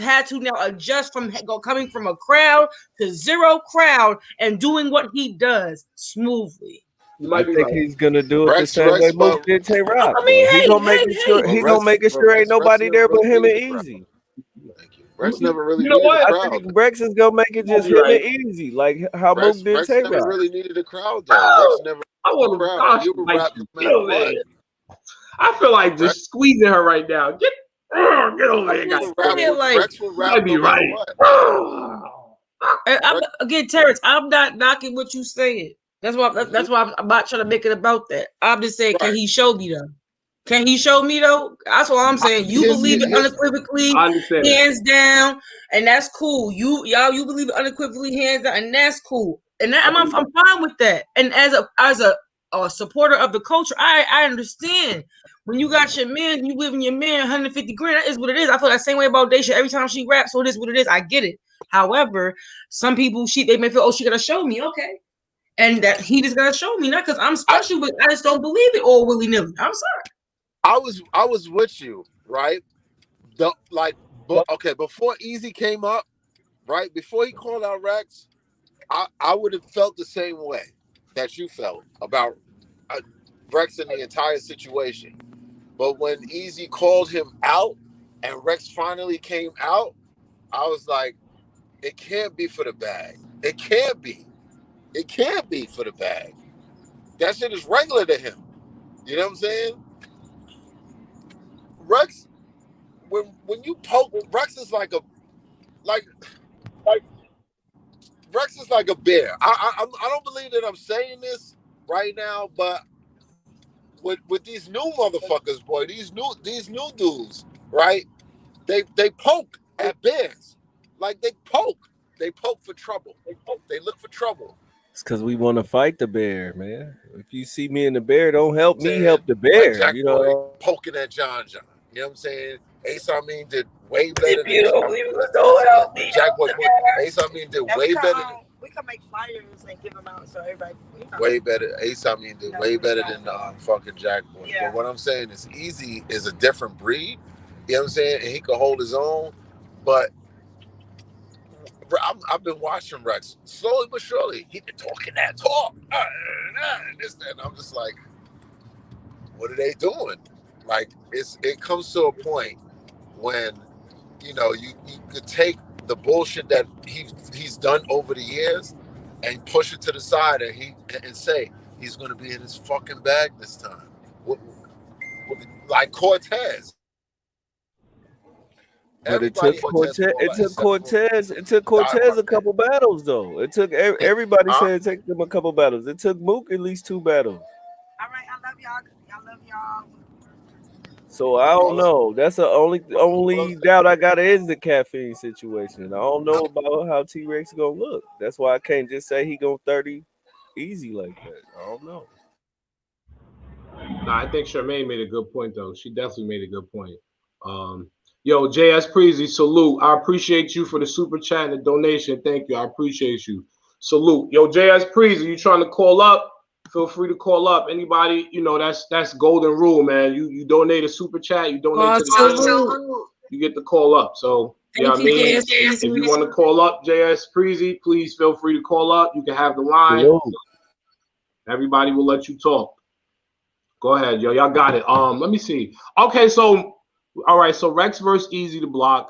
had to now adjust from coming from a crowd to zero crowd and doing what he does smoothly. I think he's gonna do it the same way Mook did Tay-Rock. I mean, he's gonna make sure ain't nobody there but him and Eazy. Rex never really needed a crowd. I think Rex is gonna make it just him and Eazy, like how Mook did Tay-Rock. Rex never really needed a crowd though. Rex never. I want to I feel like just squeezing her right now. Get over here, Rex will rap. I'd be right. Again, Terrence, I'm not knocking what you saying. That's why I'm not trying to make it about that. I'm just saying, can he show me though? Can he show me though? That's what I'm saying. You believe it unequivocally, hands down, and that's cool. You believe it unequivocally, hands down, and that's cool. And I'm fine with that. And as a supporter of the culture, I understand. When you got your man, you giving your man 150 grand, that is what it is. I feel that same way about Daisha every time she raps, so it is what it is. I get it. However, some people they may feel, she gotta show me, okay. And that he just gotta show me, not because I'm special, but I just don't believe it all willy-nilly. I'm sorry. I was with you, right? Before Eazy came up, right? Before he called out Rex, I would have felt the same way that you felt about Rex and the entire situation. But when Eazy called him out and Rex finally came out, I was like, it can't be for the bag. It can't be. It can't be for the bag. That shit is regular to him. You know what I'm saying? Rex, when you poke, Rex is like Rex is like a bear. I don't believe that I'm saying this right now, but with these new motherfuckers, boy, these new dudes, right? They poke at bears. Like they poke for trouble. They look for trouble. It's because we want to fight the bear, man. If you see me and the bear, don't help me help the bear. Like Jack you Boy know, poking at John. You know what I'm saying? Ace Amin did way better If you don't than leave us, don't help me. Jack Boy. Ace Amin did way better. We can make flyers and give them out so everybody. Way better. Ace Amin did way better than fucking Jack Boy. Yeah. But what I'm saying is, Eazy is a different breed. You know what I'm saying? And he could hold his own. But I've been watching Rex slowly but surely. He been talking that talk, and this, that, and I'm just like, what are they doing? Like, it comes to a point when you could take the bullshit that he's done over the years and push it to the side, and say he's going to be in his fucking bag this time, like Cortez. But it took Cortez. It took Cortez a couple battles, though. It took everybody said it took them a couple battles. It took Mook at least 2 battles. All right, I love y'all. I love y'all. So I don't know. That's the only doubt I got is the caffeine situation. I don't know about how T-Rex gonna look. That's why I can't just say he gonna 30 easy like that. I don't know. Nah, I think Charmaine made a good point though. She definitely made a good point. Yo, JS Preezy, salute. I appreciate you for the super chat and the donation. Thank you. I appreciate you. Salute. Yo, JS Preezy, you trying to call up? Feel free to call up. Anybody, that's golden rule, man. You donate a super chat, you donate to the channel, you get the call up. So, I mean, if you want to call up JS Preezy, please feel free to call up. You can have the line. Hello. Everybody will let you talk. Go ahead, yo. Y'all got it. Let me see. Okay, so all right, so Rex versus Eazy to block.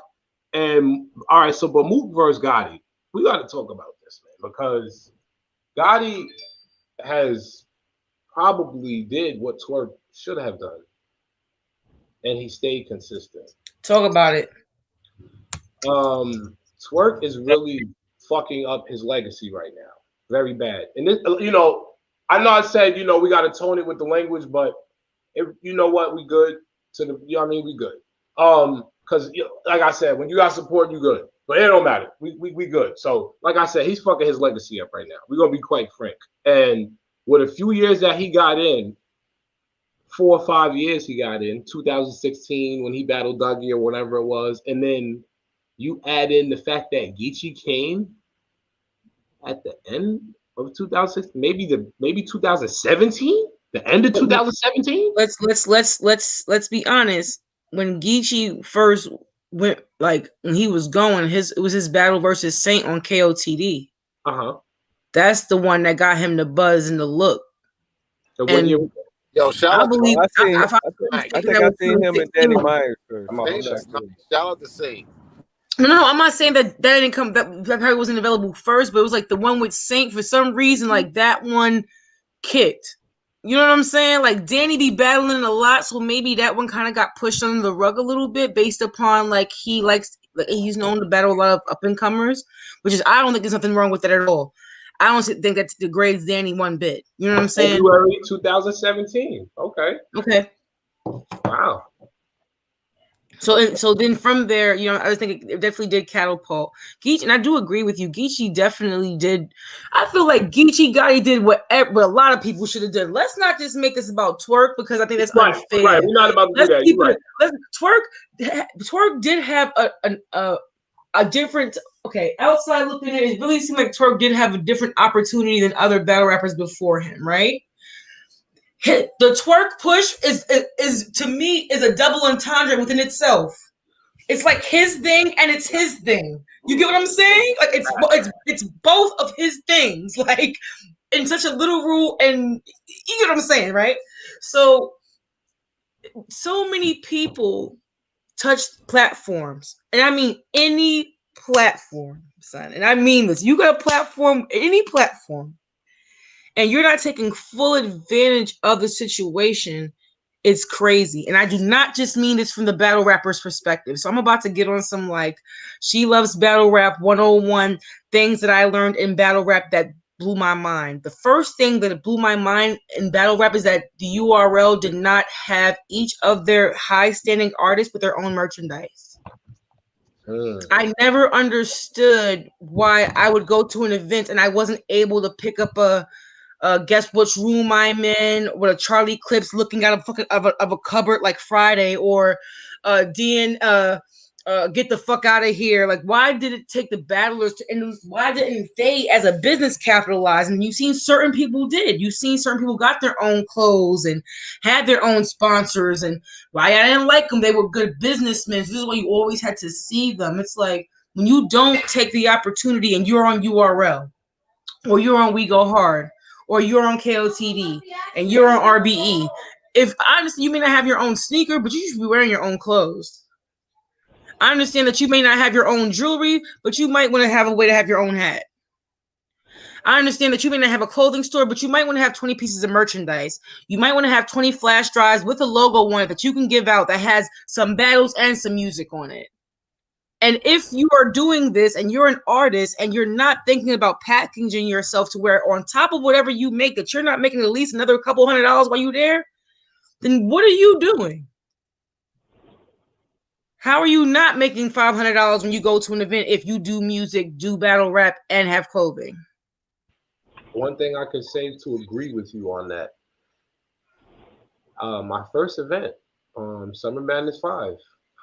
And all right, so but Mook versus Gotti. We got to talk about this, man, because Gotti has probably did what Twerk should have done. And he stayed consistent. Talk about it. Twerk is really fucking up his legacy right now. Very bad. And this, I know I said, we got to tone it with the language, but you know what? We good. We good. Because like I said, when you got support, you good. But it don't matter. We good. So like I said, he's fucking his legacy up right now. We're gonna be quite frank. And with a few years that he got in, 4 or 5 years he got in, 2016 when he battled Dougie or whatever it was, and then you add in the fact that Geechi came at the end of 2006, maybe 2017. The end of 2017. Let's be honest. When Geechi first went, like when he was going, it was his battle versus Saint on KOTD. That's the one that got him the buzz and the look. So when you, shout out believe, I think I seen him and Danny Myers first. Shout out to Saint. No, I'm not saying that didn't come. That probably wasn't available first, but it was like the one with Saint for some reason. Like that one kicked. You know what I'm saying? Like Danny be battling a lot, so maybe that one kind of got pushed under the rug a little bit based upon he's known to battle a lot of up and comers, which is I don't think there's nothing wrong with that at all. I don't think that degrades Danny one bit. You know what I'm saying? February 2017. Okay. Wow. So then from there, I just think it definitely did catapult Geechi, and I do agree with you. Geechi definitely did. I feel like Geechi Gotti did what a lot of people should have done. Let's not just make this about Twerk because I think that's unfair. Right, we're not about to do that. Right. Twerk did have a different. Okay, outside looking in, it really seemed like Twerk did have a different opportunity than other battle rappers before him, right? The Twerk push is to me is a double entendre within itself. It's like his thing and it's his thing. You get what I'm saying? Like it's both of his things, like in such a little rule, and you get what I'm saying, right? So many people touch platforms, and I mean any platform, son. And I mean this. You got a platform, any platform, and you're not taking full advantage of the situation, it's crazy. And I do not just mean this from the battle rapper's perspective. So I'm about to get on some She Loves Battle Rap 101 things that I learned in battle rap that blew my mind. The first thing that blew my mind in battle rap is that the URL did not have each of their high-standing artists with their own merchandise. I never understood why I would go to an event and I wasn't able to pick up a guess which room I'm in with a Charlie Clips looking out of a cupboard like Friday, or DN get the fuck out of here. Like, why did it take the battlers to and why didn't they as a business capitalize? And you've seen certain people did. You've seen certain people got their own clothes and had their own sponsors, and why I didn't like them, they were good businessmen. This is why you always had to see them. It's like when you don't take the opportunity and you're on URL or you're on We Go Hard, or you're on KOTD, and you're on RBE. If honestly, you may not have your own sneaker, but you should be wearing your own clothes. I understand that you may not have your own jewelry, but you might want to have a way to have your own hat. I understand that you may not have a clothing store, but you might want to have 20 pieces of merchandise. You might want to have 20 flash drives with a logo on it that you can give out that has some battles and some music on it. And if you are doing this and you're an artist and you're not thinking about packaging yourself to where on top of whatever you make that you're not making at least another couple $100 while you're there, then what are you doing? How are you not making $500 when you go to an event if you do music, do battle rap, and have clothing? One thing I could say to agree with you on that. My first event, Summer Madness 5,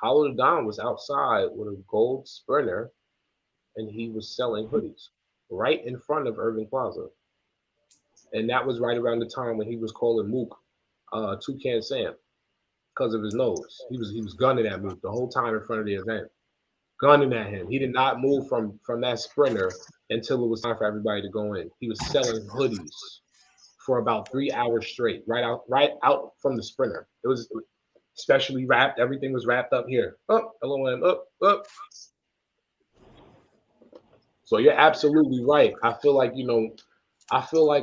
Hollow the Don was outside with a gold Sprinter, and he was selling hoodies right in front of Irving Plaza. And that was right around the time when he was calling Mook Toucan Sam because of his nose. He was gunning at Mook the whole time in front of the event, gunning at him. He did not move from that Sprinter until it was time for everybody to go in. He was selling hoodies for about 3 hours straight, right out from the Sprinter. It was specially wrapped. Everything was wrapped up here. Up, LOM, up. So you're absolutely right. I feel like,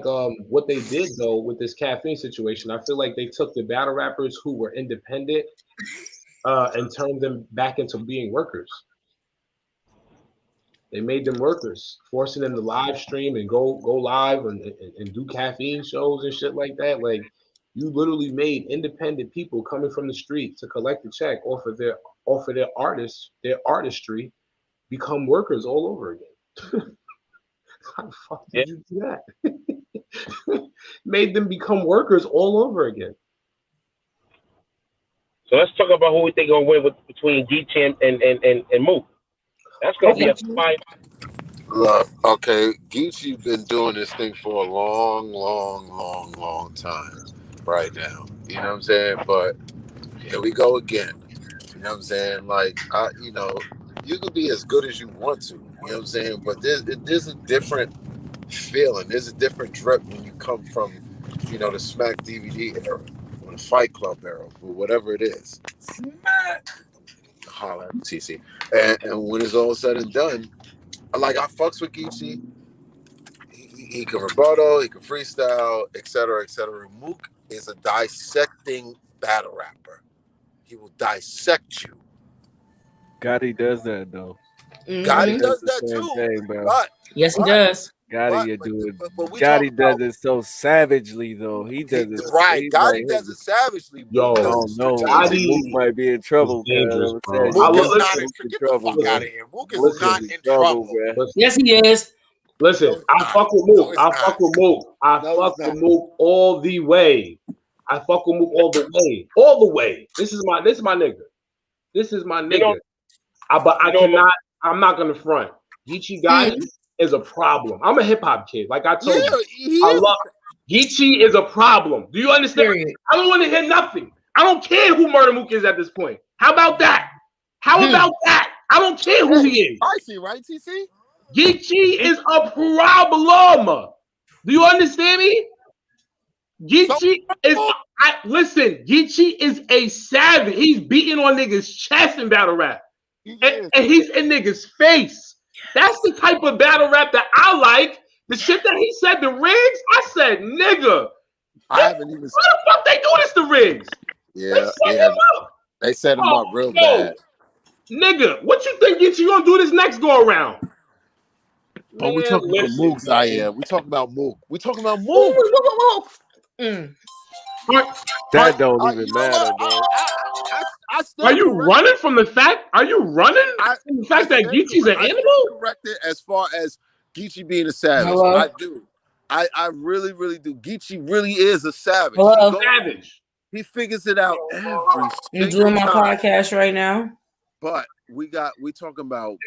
what they did though with this caffeine situation, I feel like they took the battle rappers who were independent and turned them back into being workers. They made them workers, forcing them to live stream and go live and do caffeine shows and shit like that. Like, you literally made independent people coming from the street to collect a check off of their artistry become workers all over again. How the fuck did you do that? Made them become workers all over again. So let's talk about who we think gonna win between Geechi and Mook. That's gonna be a fight. Look, okay, Geechi been doing this thing for a long time right now. You know what I'm saying? But here we go again. You know what I'm saying? Like, you can be as good as you want to. You know what I'm saying? But there's a different feeling. There's a different drip when you come from, the Smack DVD era or the Fight Club era or whatever it is. Smack. Holla at TC. And when it's all said and done, like, I fucks with Geechi. He can rebuttal, he can freestyle, etc., etc. Mook is a dissecting battle rapper. He will dissect you. Gotti does that though. Gotti does that too. Thing, bro. Yes, he does. Gotti Gotti does it so savagely though. He does it right. Gotti does it savagely. Yo, Gotti might be in trouble. Mook is not in trouble. Get the fuck out of here. Mook is not in trouble. Yes, he is. Listen, I fuck with Mook. I fuck with Mook. I fuck with Mook all the way. I fuck with Mook all the way. All the way. This is my nigga. This is my nigga. I'm not gonna front. Geechi Gotti is a problem. I'm a hip hop kid. Like I told you. I love Geechi is a problem. Do you understand? Period. I don't want to hear nothing. I don't care who Murda Mook is at this point. How about that? How about that? I don't care who he is. I see, right, TC? Geechi is a problem. Do you understand me? Geechi listen, Geechi is a savage. He's beating on niggas' chest in battle rap. And he's in niggas' face. That's the type of battle rap that I like. The shit that he said to Riggs, I said, nigga. I haven't even. Why the fuck they do this to Riggs? Yeah, they set him up real bad. Nigga, what you think Geechi gonna do this next go around? Oh, we talking about Mook, Zaire. We talking about Mook. We talking about Mook. That don't even matter, bro. I Are you running from the fact? Are you running from the fact that Geechi's an animal? Corrected as far as Geechi being a savage. Hello? I do. I really, really do. Geechi really is a savage. Hello? Savage. He figures it out every I'm single doing my time. podcast right now. But we talking about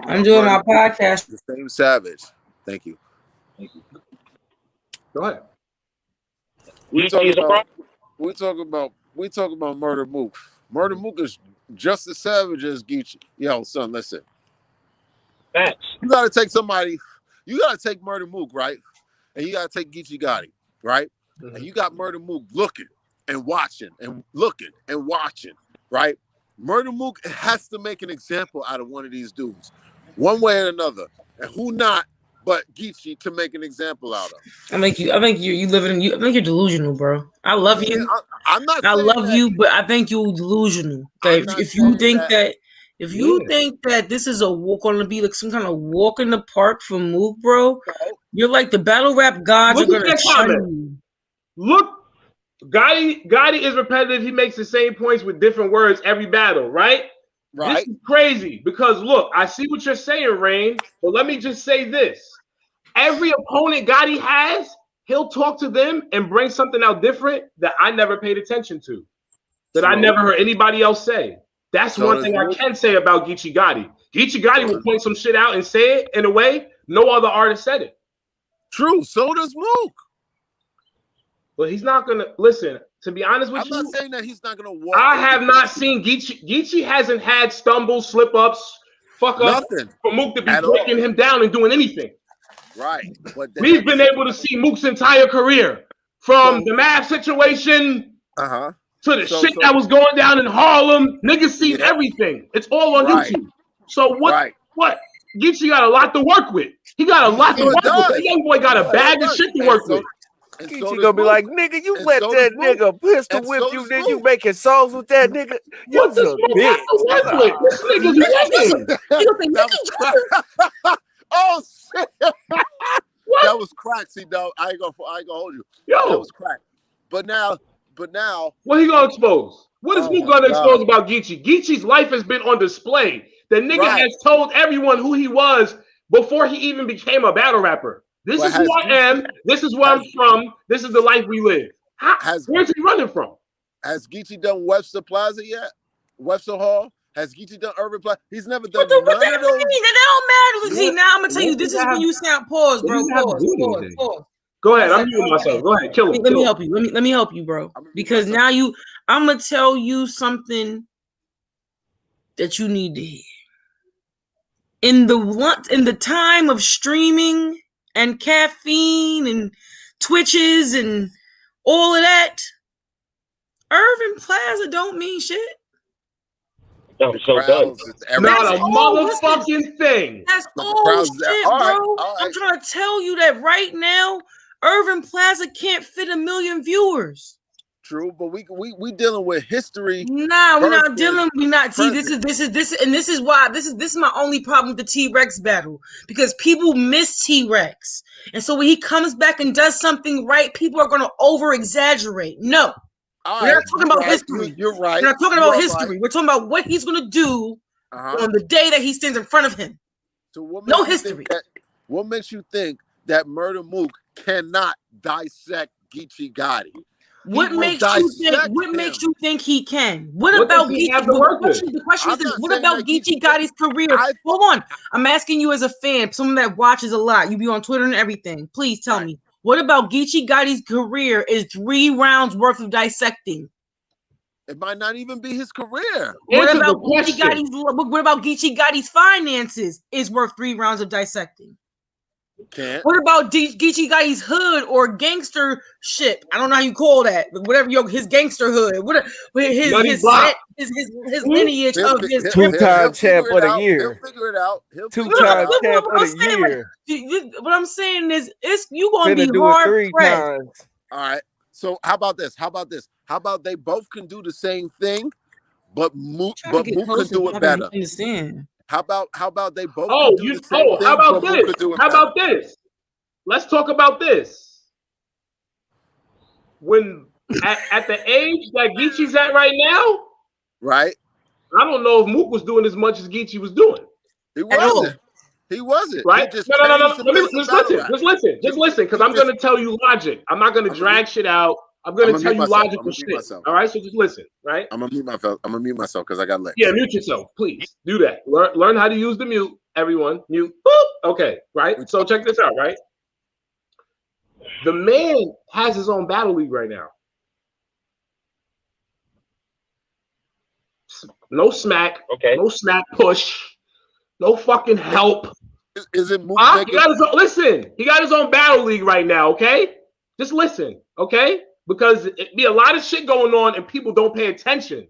I'm doing my podcast. The same savage. Thank you. Go ahead. We talking about Murda Mook. Murda Mook is just as savage as Geechi. Yo, son, listen. Facts. You gotta take somebody. You gotta take Murda Mook, right? And you gotta take Geechi Gotti, right? Mm-hmm. And you got Murda Mook looking and watching and looking and watching, right? Murda Mook has to make an example out of one of these dudes, one way or another. And who not but Geechi to make an example out of? I think you living in you. I think you're delusional, bro. I love you. I'm not. I love you, but I think you're delusional. Okay, if you think that. If you think that this is going to be like some kind of walk in the park for Mook, bro, you're like the battle rap gods are going to shun you. Look, Gotti is repetitive. He makes the same points with different words every battle, right? Right. This is crazy because look, I see what you're saying, Rain, but let me just say this. Every opponent Gotti has, he'll talk to them and bring something out different that I never paid attention to, that I never heard anybody else say. That's one thing I can say about Geechi Gotti. Geechi Gotti will point some shit out and say it in a way no other artist said it. True. So does Mook. But he's not gonna listen. To be honest with you, I'm not saying that he's not gonna walk. I have not seen Geechi. Geechi hasn't had stumbles, slip ups, fuck ups for Mook to be breaking him down and doing anything. Right. But we've been able to see Mook's entire career from the math situation. To the shit that was going down in Harlem. Niggas seen everything. It's all on YouTube. So what? Geechi got a lot to work with. He got a lot to work with. That young boy got a bag of shit to work with. Geechi gonna be like, nigga, you let that nigga pistol whip you, then you making songs with that nigga. You're a bitch. This nigga's oh shit. That was crack. See, dog, I ain't gonna hold you. Yo, that was crack. But now, what he gonna expose? What is Mook gonna expose about Geechi? Geechi's life has been on display. The nigga has told everyone who he was before he even became a battle rapper. This is who I am. This is where I'm from. This is the life we live. Where's he running from? Has Geechi done Webster Plaza yet? Webster Hall? Has Geechi done Urban Plaza? He's never done none of those. That don't matter. See, now I'm gonna tell you. This is when you sound pause, bro. Pause. Go ahead. I'm muting myself. Go ahead. Kill him. Let me help you. Let me help you, bro. Because now I'm gonna tell you something that you need to hear. In the time of streaming and caffeine and Twitches and all of that, Urban Plaza don't mean shit. No, so done. Not a motherfucking thing. That's all shit, bro. I'm trying to tell you that right now, Urban Plaza can't fit 1 million viewers. True, but we dealing with history. Nah, we're not dealing. We not. See, this is why this is my only problem with the T-Rex battle, because people miss T-Rex, and so when he comes back and does something right, people are going to over exaggerate. No, we're not talking about history. You're right. We're not talking about history. Right. We're talking about what he's going to do on the day that he stands in front of him. So no history. What makes you think that Murda Mook cannot dissect Geechi Gotti? What makes you think he can? What about Geechi? The question is this: what about Geechi Gotti's career? Hold on, I'm asking you as a fan, someone that watches a lot. You be on Twitter and everything. Please tell me, what about Geechi Gotti's career is 3 rounds worth of dissecting? It might not even be his career. What about Geechi Gotti's finances is worth 3 rounds of dissecting? What about Geechi Gotti's hood or gangster shit? I don't know how you call that, but whatever his gangster hood, his lineage of his 2-time champ of the year. He'll figure it out. 2-time champ of the year. What I'm saying is, you gonna be hard pressed. All right. So how about this? How about they both can do the same thing, but Mook can do it better. Understand? How about they both? How about this? Let's talk about this. When at the age that Geechi's at right now, right? I don't know if Mook was doing as much as Geechi was doing. He wasn't. He wasn't. Right? He just No. changed the face of battle rap. Just listen, because I'm going to tell you logic. I'm not going to drag shit out. I'm going to tell you logical shit. All right? So just listen, right? I'm going to mute myself because I got licks. Yeah, mute yourself, please. Do that. Learn how to use the mute, everyone. Mute. Boop. Okay, right? So check this out, right? The man has his own battle league right now. No smack. Okay. No smack push. No fucking help. Is it Mook? He got his own, listen, he got his own battle league right now, okay? Just listen, okay? Because it be a lot of shit going on and people don't pay attention.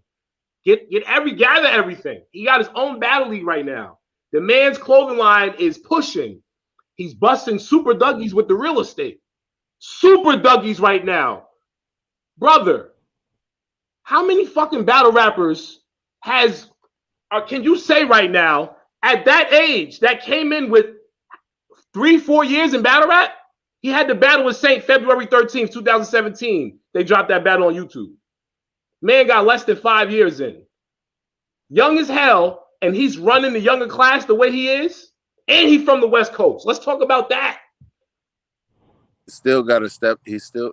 Gather everything. He got his own battle league right now. The man's clothing line is pushing. He's busting super Dougies with the real estate. Super Dougies right now. Brother, how many fucking battle rappers can you say right now at that age that came in with 3-4 years in battle rap? He had the battle with Saint February 13th, 2017. They dropped that battle on YouTube. Man got less than 5 years in. Young as hell, and he's running the younger class the way he is, and he's from the West Coast. Let's talk about that. Still got to step. He's still.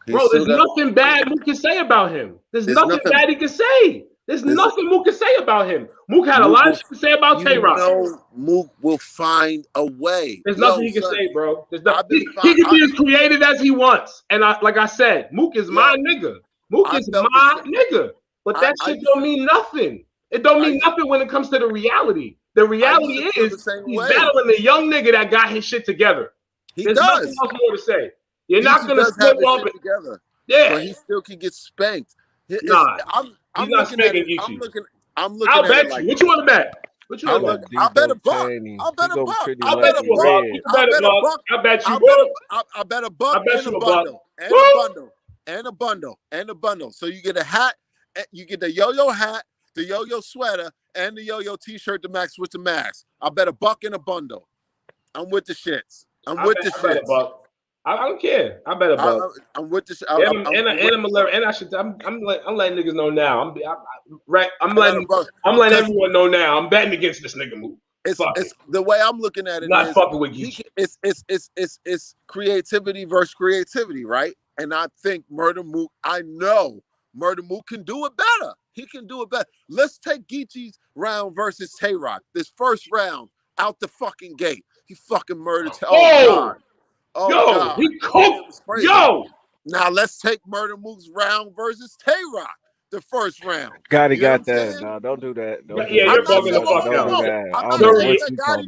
Bro, there's nothing bad Mook can say about him. There's nothing bad he can say. There's nothing Mook can say about him. Mook had a lot of shit to say about Tay-Rock. Mook will find a way. There's nothing he can say, bro. He can be as creative as he wants. And like I said, Mook is my nigga. Mook is my nigga. But that shit don't mean nothing. It don't mean nothing when it comes to the reality. The reality is he's battling a young nigga that got his shit together. There's nothing else more to say. You're not gonna slip up together. Yeah, but he still can get spanked. Nah, I'm looking at it. I'm looking I'll at bet it like you. What you want to bet? What you want to bet? I'll bet a buck. I'll bet a buck. I'll bet a buck. I bet you. I'll bet a buck and a bundle. And a bundle. And a bundle. And a bundle. So you get a hat. You get the yo-yo hat, the yo-yo sweater, and the yo-yo t-shirt to max with the mask. I'll bet a buck and a bundle. I'm with the shits. I'm with the shits. I don't care. I bet a buck. I'm with this. I'm letting niggas know now. I'm letting everyone know now. I'm betting against this nigga move. It's the way I'm looking at it. Not fucking with Geechi. It's creativity versus creativity, right? And I think Murda Mook. I know Murda Mook can do it better. He can do it better. Let's take Geechi's round versus Tay-Rock. This first round out the fucking gate. He fucking murdered. God. Oh, yo, God. He cooked. Yo. Now let's take Murda Mook's round versus Tay-Rock. The first round. Gotti got that. No, don't do that. You're bugging the fuck out.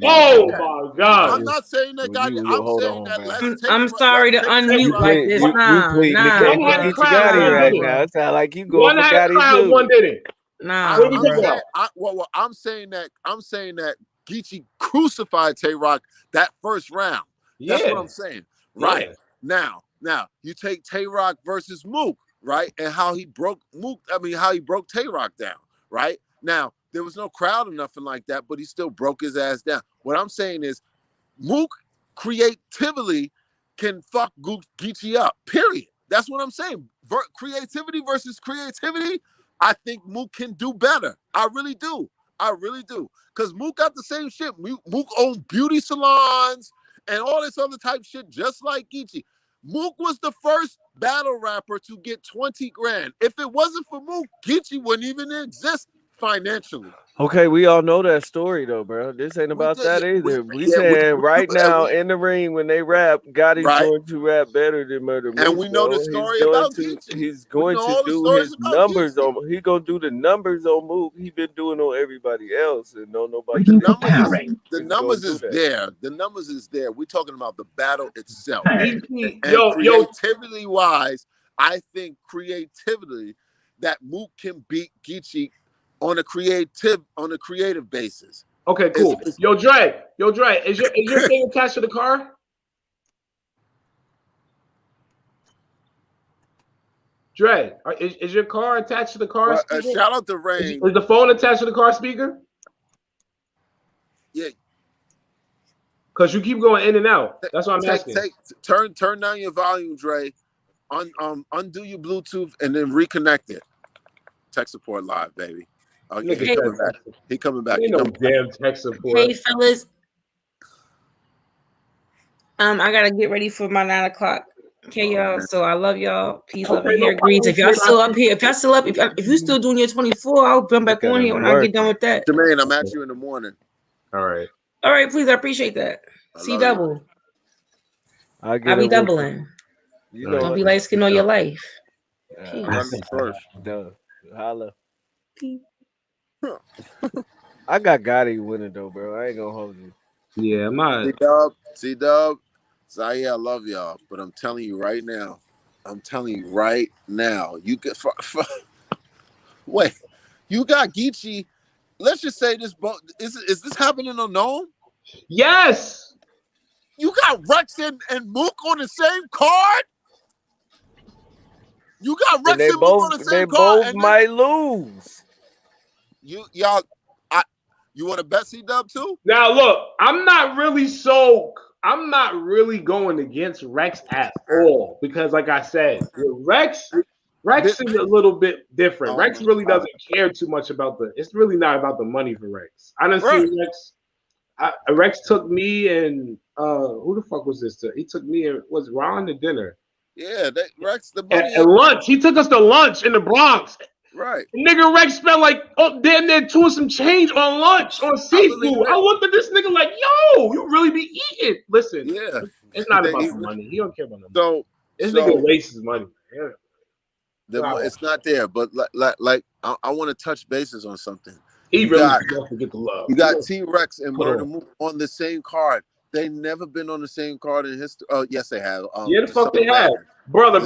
Oh my God. I'm not saying that Gotti. I'm saying that let's take. I'm sorry to unmute like this. Nah. Geechi Gotti right now. It sounds like you going for Gotti too. One didn't. Nah. I'm saying that Geechi crucified Tay-Rock that first round. That's what I'm saying. Right. Now you take Tay-Rock versus Mook, right? And how he broke Tay-Rock down, right? Now, there was no crowd or nothing like that, but he still broke his ass down. What I'm saying is Mook creatively can fuck Geechi up, period. That's what I'm saying. Creativity versus creativity, I think Mook can do better. I really do. Because Mook got the same shit. Mook owned beauty salons and all this other type shit, just like Geechi. Mook was the first battle rapper to get 20 grand. If it wasn't for Mook, Geechi wouldn't even exist financially. Okay, we all know that story though, bro. This ain't about that either. We saying right now in the ring when they rap, Gotti's going to rap better than Murda Mook. And we know the story about Geechi. He's going to do his numbers on. He gonna do the numbers on Mook. He been doing on everybody else, and no nobody. The numbers is there. The numbers is there. We're talking about the battle itself. And creativity wise, I think creatively that Mook can beat Geechi on a creative basis. Okay, cool. Yo, Dre, is your thing attached to the car? Dre, is your car attached to the car speaker? Shout out to Rain. Is the phone attached to the car speaker? Yeah. Because you keep going in and out. That's what I'm asking. Turn down your volume, Dre. Undo your Bluetooth and then reconnect it. tech support live, baby. Nigga, He coming back. He coming back. Ain't no damn tech support. Hey, fellas. I gotta get ready for my 9 o'clock. Okay, y'all. So I love y'all. Peace, love, and hair grease. If y'all still up here, if you still doing your 24, I'll come back on here when I get done with that. Jermaine, I'm at you in the morning. All right. All right, please. I appreciate that. See double. I'll be doubling. You know, don't be light skin all your life. Run me first. Duh. Holla. I got Gotti winning though, bro. I ain't gonna hold you. Yeah, I'm not. C-Dub, Zaire, I love y'all, but I'm telling you right now, you get wait, you got Geechi. Let's just say this, is this happening on Gnome? Yes. You got Rex and Mook on the same card. You got Rex and Mook on the same card. They both might lose. Y'all, you want to bet C-Dub too? Now look, I'm not really going against Rex at all because, like I said, Rex is a little bit different. Rex really doesn't care too much about it's really not about the money for Rex. I done seen Rex. Rex took me and who the fuck was this? He took me and was Ron to dinner. Yeah, Rex the money and lunch. He took us to lunch in the Bronx. Right. Nigga Rex spent like damn near 2 and some change on lunch on seafood. I looked at this nigga like, yo, you really be eating. Listen, it's not about the money. He don't care about the money. This nigga wastes his money. Yeah. It's not there, but like I want to touch bases on something. He really does forget the love. You got T-Rex and Murda Mook on the same card. They never been on the same card in history. Oh, yes, they have. Yeah, the fuck they have. Brother.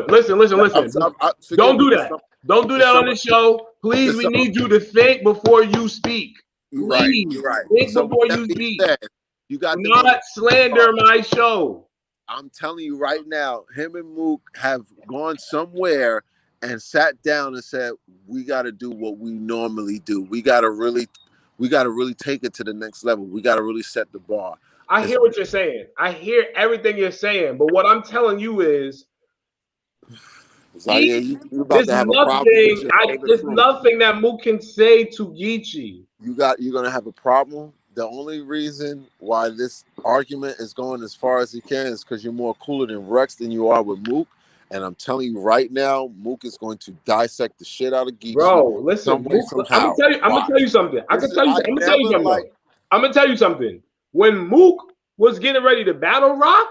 Listen. Don't do that. Don't do that on the show. Please, we need you to think before you speak. Please, you're right. Think before you speak. You got do not slander my show. I'm telling you right now, him and Mook have gone somewhere and sat down and said, we got to do what we normally do. We got to really take it to the next level. We got to really set the bar. I hear what you're saying. I hear everything you're saying. But what I'm telling you is, there's nothing that Mook can say to Geechi. You're gonna have a problem. The only reason why this argument is going as far as it can is because you're more cooler than Rex than you are with Mook. And I'm telling you right now, Mook is going to dissect the shit out of Geechi. Bro, listen, I'm gonna tell you something. I'm gonna tell you something. When Mook was getting ready to battle Rock,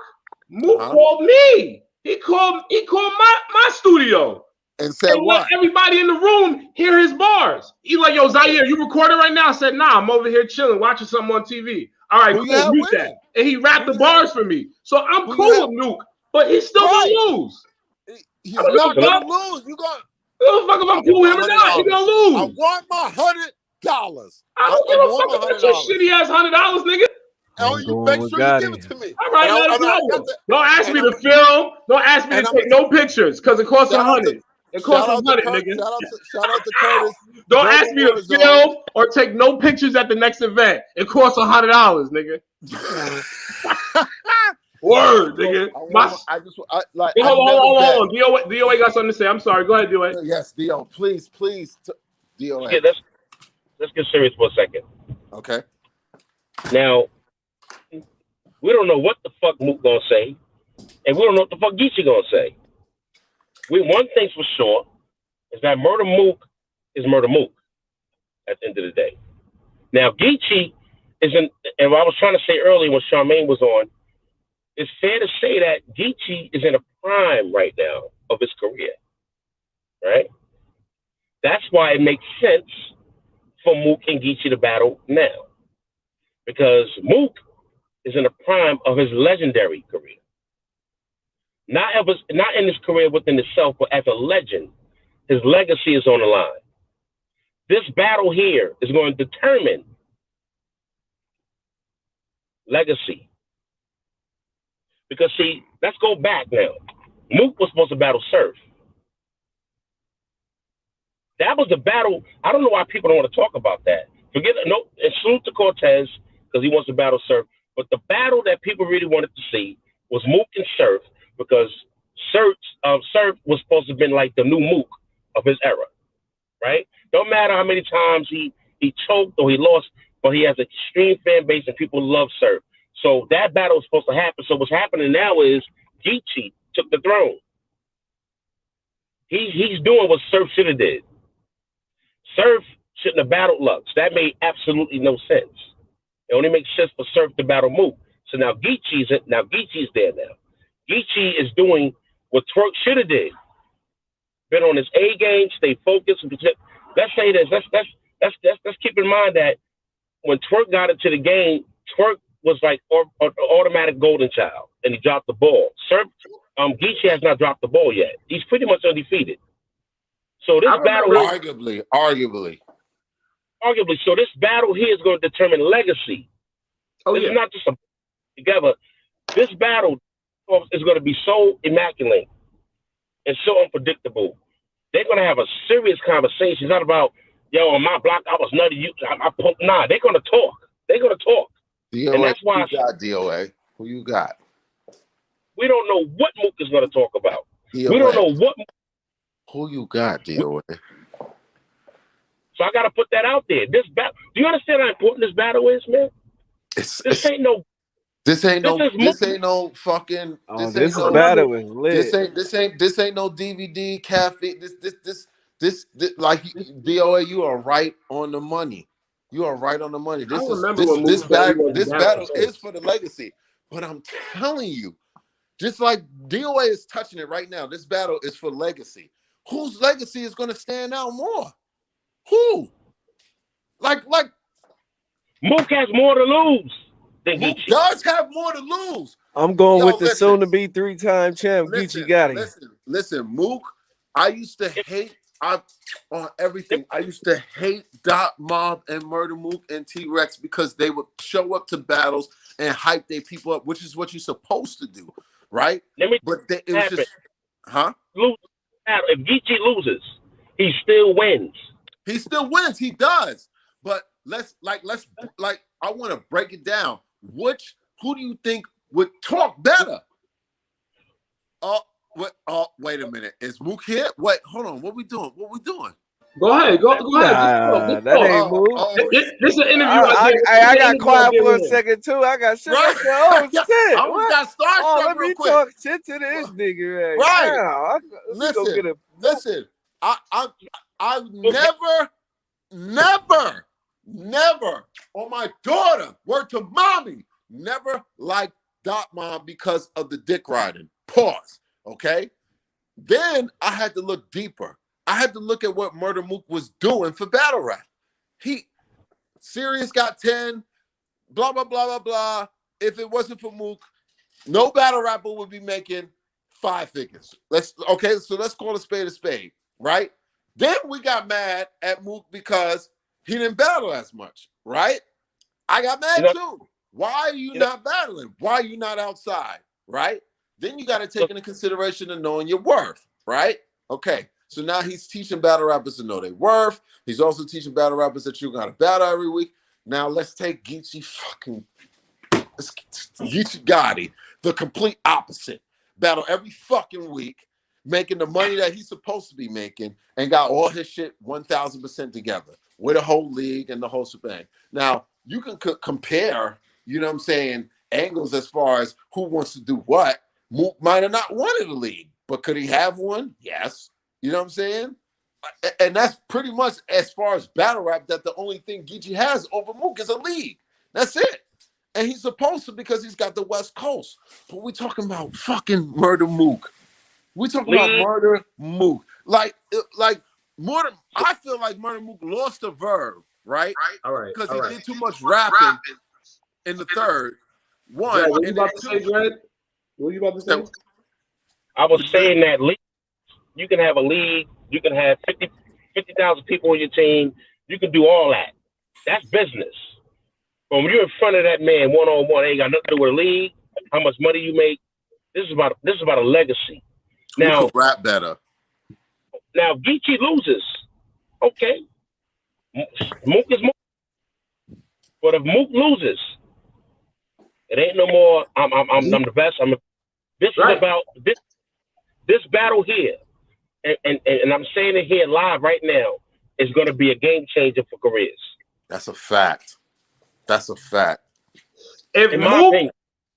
Mook called me. He called my studio and said what? Let everybody in the room hear his bars. He like, yo, Zaire, you recording right now? I said, nah, I'm over here chilling, watching something on TV. All right, cool, mute that. And he rapped the bars for me. So I'm cool with Nuke, but he's still gonna lose. He's not gonna lose. You gonna fuck if I'm cool with him or not? He's gonna lose. I want my $100. I don't give a fuck about your shitty ass $100, nigga. Oh, you make sure you give it to me. All right, don't ask me to film. Don't ask me to take no pictures because it costs $100. It costs $100, nigga. Shout out to Curtis. Don't ask me to film or take no pictures at the next event. It costs $100, nigga. Word, nigga. Hold on. DOA got something to say. I'm sorry. Go ahead, DOA. Yes, DO. Please. DOA. Yeah, let's get serious for a second. Okay. Now, we don't know what the fuck Mook gonna say, and we don't know what the fuck Geechi gonna say. One thing's for sure is that Murda Mook is Murda Mook at the end of the day. Now, Geechi and I was trying to say earlier when Charmaine was on, it's fair to say that Geechi is in a prime right now of his career, right? That's why it makes sense for Mook and Geechi to battle now, because Mook is in the prime of his legendary career. Not in his career within itself, but as a legend, his legacy is on the line. This battle here is going to determine legacy. Because see, let's go back now. Mook was supposed to battle Surf. That was the battle. I don't know why people don't want to talk about that. And salute to Cortez because he wants to battle Surf. But the battle that people really wanted to see was Mook and Surf, because Surf was supposed to have been like the new Mook of his era. right? Don't matter how many times he choked or he lost, but he has an extreme fan base and people love Surf. So that battle is supposed to happen. So what's happening now is Geechi took the throne. He's doing what Surf should have did. Surf shouldn't have battled Lux. That made absolutely no sense. It only makes sense for Surf to battle Mook. So now Geechi's there now. Geechi is doing what Twerk should have did. Been on his A game, stay focused. Let's say this. Let's keep in mind that when Twerk got into the game, Twerk was like an automatic golden child, and he dropped the ball. Surf, Geechi has not dropped the ball yet. He's pretty much undefeated. So this battle, arguably. So this battle here is going to determine legacy. This is not just a together. This battle is going to be so immaculate and so unpredictable. They're going to have a serious conversation. It's not about, yo, on my block, I was nutty. Nah, they're going to talk. They're going to talk. DOA, and that's why who you got, DOA? Who you got? We don't know what Mook is going to talk about. DOA. We don't know what. Who you got, DOA? So I got to put that out there. This battle. Do you understand how important this battle is, man? This ain't no fucking. This battle is lit. This ain't no DVD cafe. This like DOA. You are right on the money. You are right on the money. This battle is for the legacy. But I'm telling you, just like DOA is touching it right now, this battle is for legacy. Whose legacy is going to stand out more? Who? Like Mook has more to lose. Mook does have more to lose. I'm going with the soon-to-be 3-time champ, Geechi Gotti. Listen, Mook. I used to hate on everything. I used to hate Dot Mob and Murda Mook and T-Rex because they would show up to battles and hype their people up, which is what you're supposed to do, right? It was just, if Geechi loses, he still wins. He still wins. He does. But let's I want to break it down. Who do you think would talk better? Wait a minute. Is Mook here? Wait, hold on. What we doing? Go ahead. Go ahead. That ain't Mook. This is an interview. I got quiet for a second too. I got shit. Right. Oh shit! I almost got starstruck let me real quick. talk shit to this nigga. Right. Listen. I've never on my daughter, word to mommy, never liked Dot Mom because of the dick riding. Pause. Okay. Then I had to look deeper. I had to look at what Murda Mook was doing for battle rap. Sirius got 10, blah, blah, blah, blah, blah. If it wasn't for Mook, no battle rapper would be making 5 figures. So let's call a spade, right? Then we got mad at Mook because he didn't battle as much, right? I got mad too. Why are you not battling? Why are you not outside, right? Then you got to take into consideration of knowing your worth, right? Okay, so now he's teaching battle rappers to know their worth. He's also teaching battle rappers that you're going to battle every week. Now let's take Geechi Gotti, the complete opposite. Battle every fucking week, making the money that he's supposed to be making, and got all his shit 1,000% together with a whole league and the whole shebang. Now, you can compare, you know what I'm saying, angles as far as who wants to do what. Mook might have not wanted a league, but could he have one? Yes. You know what I'm saying? And that's pretty much as far as battle rap, that the only thing Geechi has over Mook is a league. That's it. And he's supposed to because he's got the West Coast. But we're talking about fucking Murda Mook. We're talking about Murda Mook. Like Murda, I feel like Murda Mook lost the verb, right? All right. Because he did too much rapping in the third. One. Dred, what you about to say, Dred? What are you about to say? I was saying that you can have a league, you can have 50,000 people on your team, you can do all that. That's business. But when you're in front of that man one-on-one, ain't got nothing to do with a league, how much money you make. This is about a legacy. Now, you could rap better. Now Geechi loses. Okay. Mook is Mook. But if Mook loses, it ain't no more. I'm the best. This is about this battle here, and I'm saying it here live right now. is going to be a game changer for careers. That's a fact. That's a fact. If In my opinion.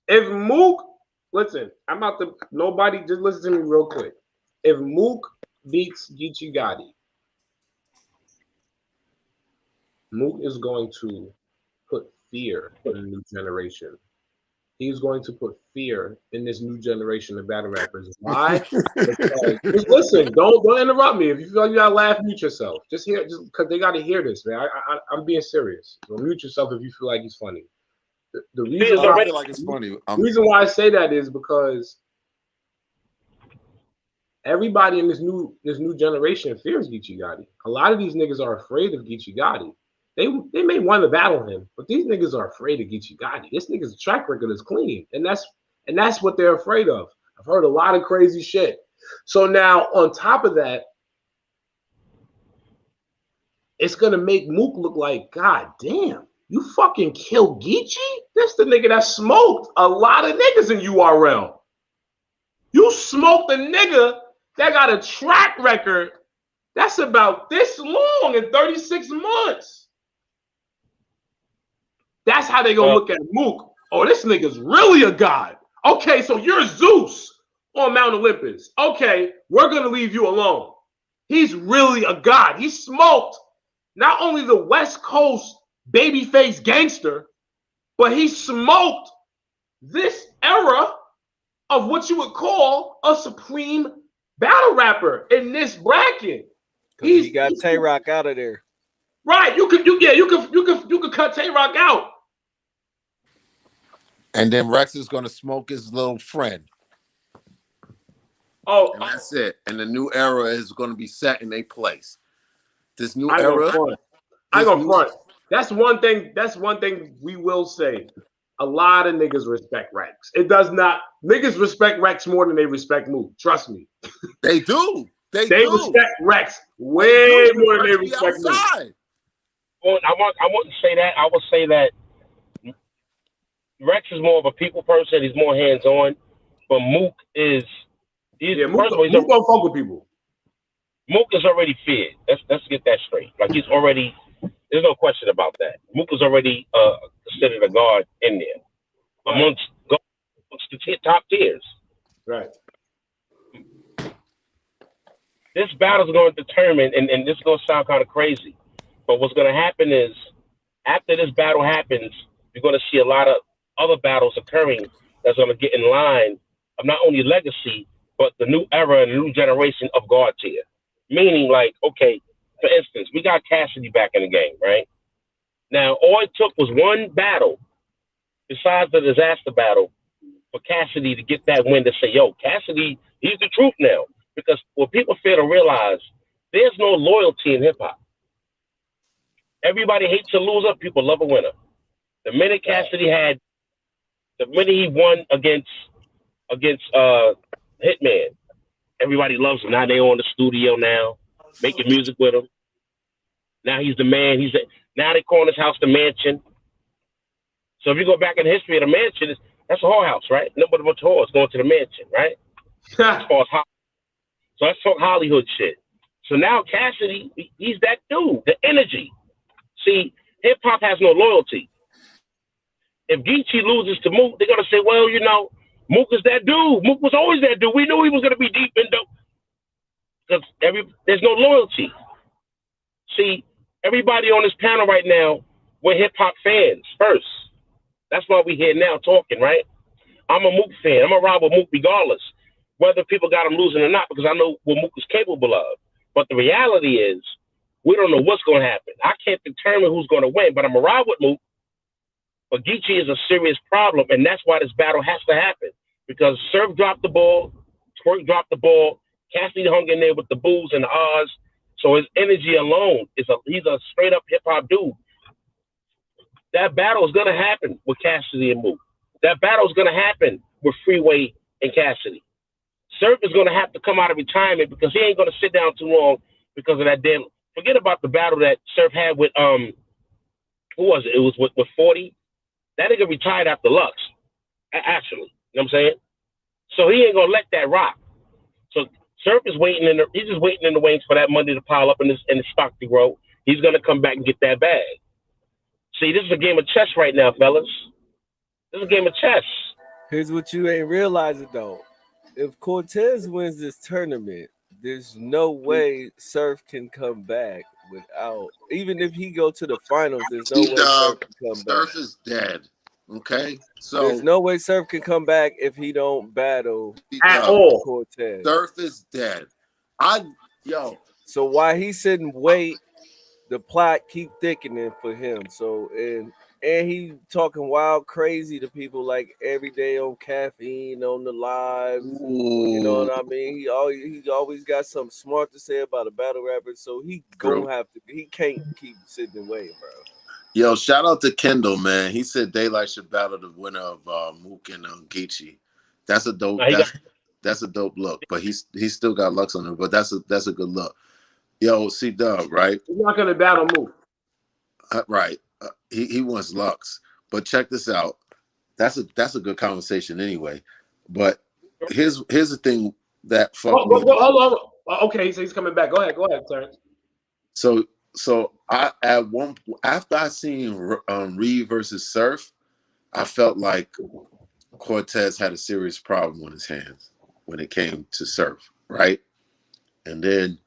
If Mook, listen, I'm about to. Nobody, just listen to me real quick. If Mook beats Geechi Gotti, Mook is going to put fear in the new generation. He's going to put fear in this new generation of battle rappers. Why? Because, just listen. Don't interrupt me. If you feel like you gotta laugh, mute yourself. Just because they gotta hear this, man. I'm being serious. So mute yourself if you feel like he's funny. The reason why I feel like it's funny. The reason why I say that is because everybody in this new generation fears Geechi Gotti. A lot of these niggas are afraid of Geechi Gotti. They may want to battle him, but these niggas are afraid of Geechi Gotti. This nigga's track record is clean, and that's what they're afraid of. I've heard a lot of crazy shit. So now on top of that, it's gonna make Mook look like, God damn, you fucking killed Geechi? This the nigga that smoked a lot of niggas in URL. You smoked a nigga that got a track record that's about this long in 36 months. That's how they gonna look at Mook. Oh, this nigga's really a god. Okay, so you're Zeus on Mount Olympus. Okay, we're gonna leave you alone. He's really a god. He smoked not only the West Coast babyface gangster, but he smoked this era of what you would call a supreme battle rapper in this bracket. He got Tay-Rock out of there. Right, you could cut Tay-Rock out. And then Rex is gonna smoke his little friend. Oh, and that's it. And the new era is gonna be set in a place. This new I era. I go front. That's one thing. That's one thing we will say. A lot of niggas respect Rex. It does not. Niggas respect Rex more than they respect Mook. Trust me. They do. They respect Rex way more than they respect Mook. Well, I wouldn't say that. I would say that Rex is more of a people person. He's more hands-on. But Mook is. Mook don't fuck with people. Mook is already feared. Let's get that straight. Like he's already. There's no question about that. Mook is already considered a guard in there amongst the top tiers. Right. This battle is going to determine, and this is going to sound kind of crazy, but what's going to happen is after this battle happens, you're going to see a lot of other battles occurring that's going to get in line of not only legacy, but the new era and the new generation of guard tier. Meaning, like, okay, for instance, we got Cassidy back in the game, right? Now, all it took was one battle, besides the disaster battle, for Cassidy to get that win to say, yo, Cassidy, he's the truth now. Because what people fail to realize, there's no loyalty in hip-hop. Everybody hates a loser. People love a winner. The minute he won against Hitman, everybody loves him. Now they're on the studio now, making music with him. Now he's the man. Now they call his house the mansion. So if you go back in history of the mansion, that's a whorehouse, right? Nobody but whores going to the mansion, right? As far as so let's talk Hollywood shit. So now Cassidy, he's that dude, the energy. See, hip hop has no loyalty. If Geechi loses to Mook, they're gonna say, well, you know, Mook is that dude. Mook was always that dude. We knew he was gonna be deep in dope. Because there's no loyalty. See, everybody on this panel right now, we're hip hop fans first. That's why we're here now talking, right? I'm a Mook fan. I'm gonna ride with Mook regardless, whether people got him losing or not, because I know what Mook is capable of. But the reality is, we don't know what's going to happen. I can't determine who's going to win, but I'm going to ride with Mook. But Geechi is a serious problem, and that's why this battle has to happen. Because Surf dropped the ball, Twerk dropped the ball, Cassidy hung in there with the boos and the R's. So his energy alone, he's a straight-up hip-hop dude. That battle is going to happen with Cassidy and Mook. That battle is going to happen with Freeway and Cassidy. Surf is going to have to come out of retirement because he ain't going to sit down too long because of that damn. Forget about the battle that Surf had with who was it? It was with 40. That nigga retired after Lux, actually. You know what I'm saying? So he ain't gonna let that rock. So Surf is waiting he's just waiting in the wings for that money to pile up in the stock to grow. He's gonna come back and get that bag. See, this is a game of chess right now, fellas. This is a game of chess. Here's what you ain't realizing though. If Cortez wins this tournament, there's no way Surf can come back without. Even if he go to the finals, there's no way Surf can come back. Surf is dead. Okay, so there's no way Surf can come back if he don't battle at all. Cortez. Surf is dead. So while he's sitting wait, the plot keep thickening for him. So and he talking wild crazy to people like every day on caffeine on the lives. Ooh. You know what I mean? He always got something smart to say about a battle rapper. So he gonna have to. He can't keep sitting and waiting, bro. Yo, shout out to Kendall, man. He said Daylight should battle the winner of Mook and Geechi. That's a dope. That's a dope look. But he's still got Lux on him. But that's a good look. Yo, C-Dub, right? He's not gonna battle Mook. Right. He wants Lux. But check this out. That's a good conversation anyway. But here's the thing that hold on. Okay, so he's coming back. Go ahead, Terrence. So I after I seen Reed versus Surf, I felt like Cortez had a serious problem on his hands when it came to Surf, right? And then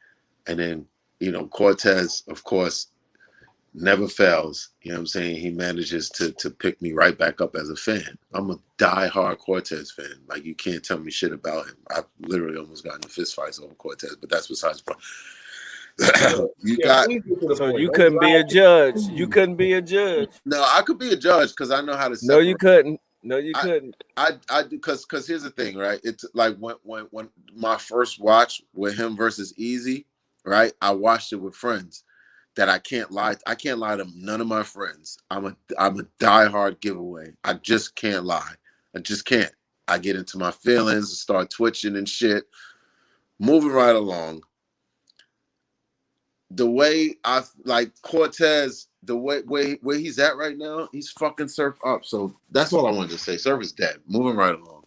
you know, Cortez, of course, never fails. You know what I'm saying? He manages to pick me right back up as a fan. I'm a diehard Cortez fan. Like, you can't tell me shit about him. I literally almost got into fist fights over Cortez, but that's besides the point. So you couldn't be a judge. You couldn't be a judge. No, I could be a judge because I know how to separate. No, you couldn't. No, you couldn't. I because here's the thing, right? It's like when my first watch with him versus Eazy, right? I watched it with friends that I can't lie to none of my friends. I'm a diehard giveaway. I just can't lie. I just can't. I get into my feelings, start twitching and shit. Moving right along. The way I like Cortez, the way where he's at right now, he's fucking Surf up. So that's all I wanted to say. Surf is dead. Moving right along.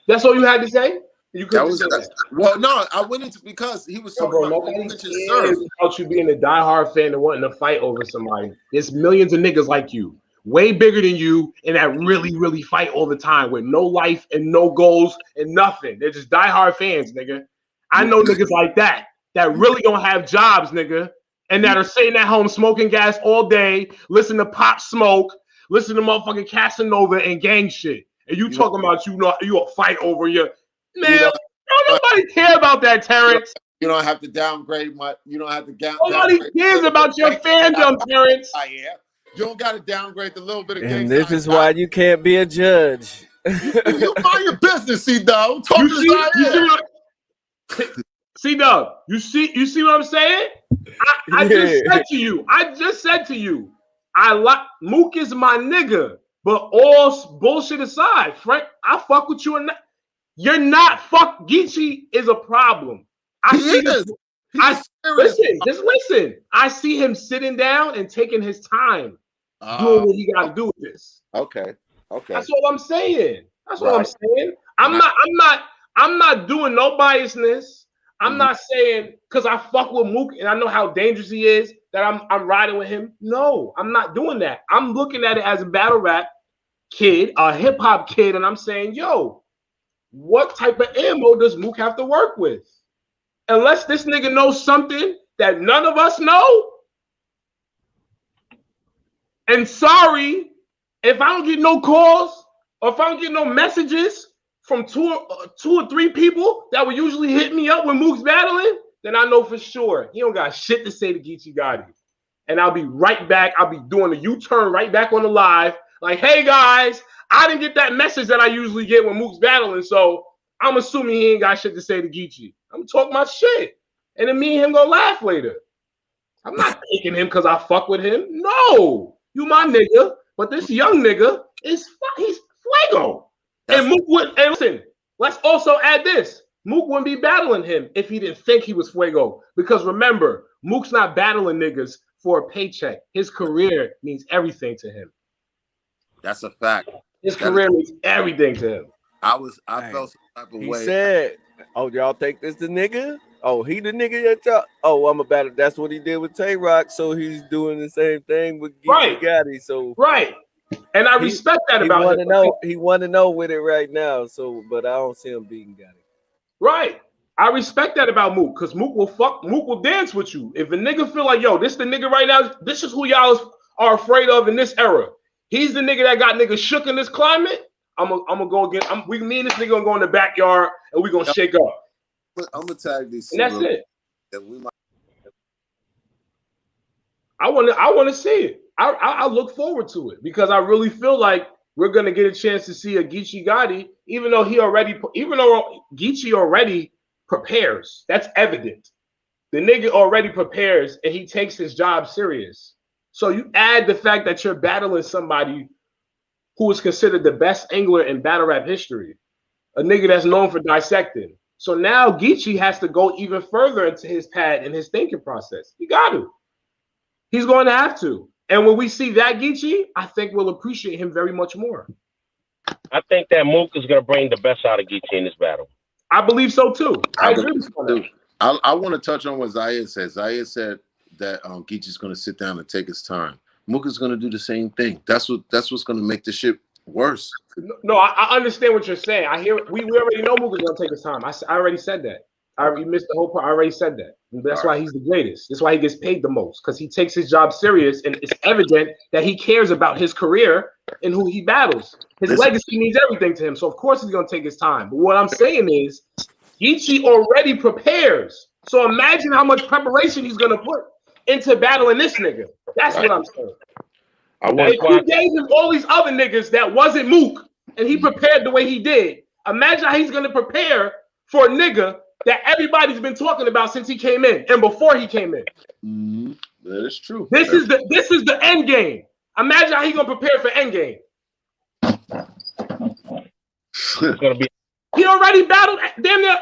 That's all you had to say? You couldn't say that. Well, no, I went into because he was talking about Surf. About you being a diehard fan and wanting to fight over somebody. There's millions of niggas like you, way bigger than you, and that really, really fight all the time with no life and no goals and nothing. They're just diehard fans, nigga. I know niggas like that really don't have jobs, nigga, and that are sitting at home smoking gas all day, listen to Pop Smoke, listen to motherfucking Casanova and gang shit. And you talking about you a fight over your man? Don't nobody care about that, Terrence. You don't have to downgrade my. You don't have to Nobody cares about your fandom, Terrence. You don't got to downgrade the little bit of. And this is why you can't be a judge. You mind your business, C-Dub. C-Dub, you see what I'm saying? I just said to you, I like Mook is my nigga, but all bullshit aside, Frank, I fuck with you and you're not fuck. Geechi is a problem. Listen. I see him sitting down and taking his time doing what he got to do with this. Okay. That's all I'm saying. I'm not doing no biasness. I'm not saying because I fuck with Mook and I know how dangerous he is that I'm riding with him. No, I'm not doing that. I'm looking at it as a battle rap kid, a hip hop kid, and I'm saying, yo, what type of ammo does Mook have to work with? Unless this nigga knows something that none of us know. And sorry, if I don't get no calls or if I don't get no messages from two or three people that would usually hit me up when Mook's battling, then I know for sure he don't got shit to say to Geechi Gotti. And I'll be right back. I'll be doing a U-turn right back on the live. Like, hey guys, I didn't get that message that I usually get when Mook's battling, so I'm assuming he ain't got shit to say to Geechi. I'm talking my shit. And then me and him gonna laugh later. I'm not taking him because I fuck with him. No, you my nigga. But this young nigga he's fuego. And Mook would, and listen, let's also add this. Mook wouldn't be battling him if he didn't think he was fuego. Because remember, Mook's not battling niggas for a paycheck. His career means everything to him. That's a fact. His career means everything to him. I felt some type of way. Oh, y'all think this the nigga? Oh, he the nigga that y'all. Oh, I'm about it. That's what he did with Tay Rock. So he's doing the same thing with Geechi Right, Gotti. So right. And I he respect that he about want him. to know. He want to know with it right now. So, but I don't see him beating Gotti. Right. I respect that about Mook, because Mook will dance with you. If a nigga feel like, yo, this the nigga right now, this is who y'all are afraid of in this era. He's the nigga that got niggas shook in this climate. I'm gonna go again. Me and this nigga gonna go in the backyard and we gonna shake up. I'm gonna tag these. And that's it. That we might. I want to see it. I look forward to it because I really feel like we're gonna get a chance to see a Geechi Gotti, even though Geechi already prepares. That's evident. The nigga already prepares and he takes his job serious. So you add the fact that you're battling somebody who is considered the best angler in battle rap history, a nigga that's known for dissecting. So now Geechi has to go even further into his pad and his thinking process. He got to. He's going to have to. And when we see that Geechi, I think we'll appreciate him very much more. I think that Mook is going to bring the best out of Geechi in this battle. I believe so too. I agree with you. I want to touch on what Zaire said. Zaire said that Geechi's going to sit down and take his time. Mook is going to do the same thing. That's what's going to make the shit worse. No, I understand what you're saying. I hear we already know Mook is going to take his time. I already said that. You missed the whole part. I already said that. That's why he's the greatest. That's why he gets paid the most, because he takes his job serious, and it's evident that he cares about his career and who he battles. His legacy means everything to him. So of course he's going to take his time. But what I'm saying is, Geechi already prepares. So imagine how much preparation he's going to put into battling this nigga. That's what I'm saying. If he gave him all these other niggas that wasn't Mook, and he prepared the way he did, imagine how he's going to prepare for a nigga that everybody's been talking about since he came in and before he came in. Mm-hmm. That is true. This is the end game. Imagine how he's going to prepare for end game. It's going to be. He already battled damn near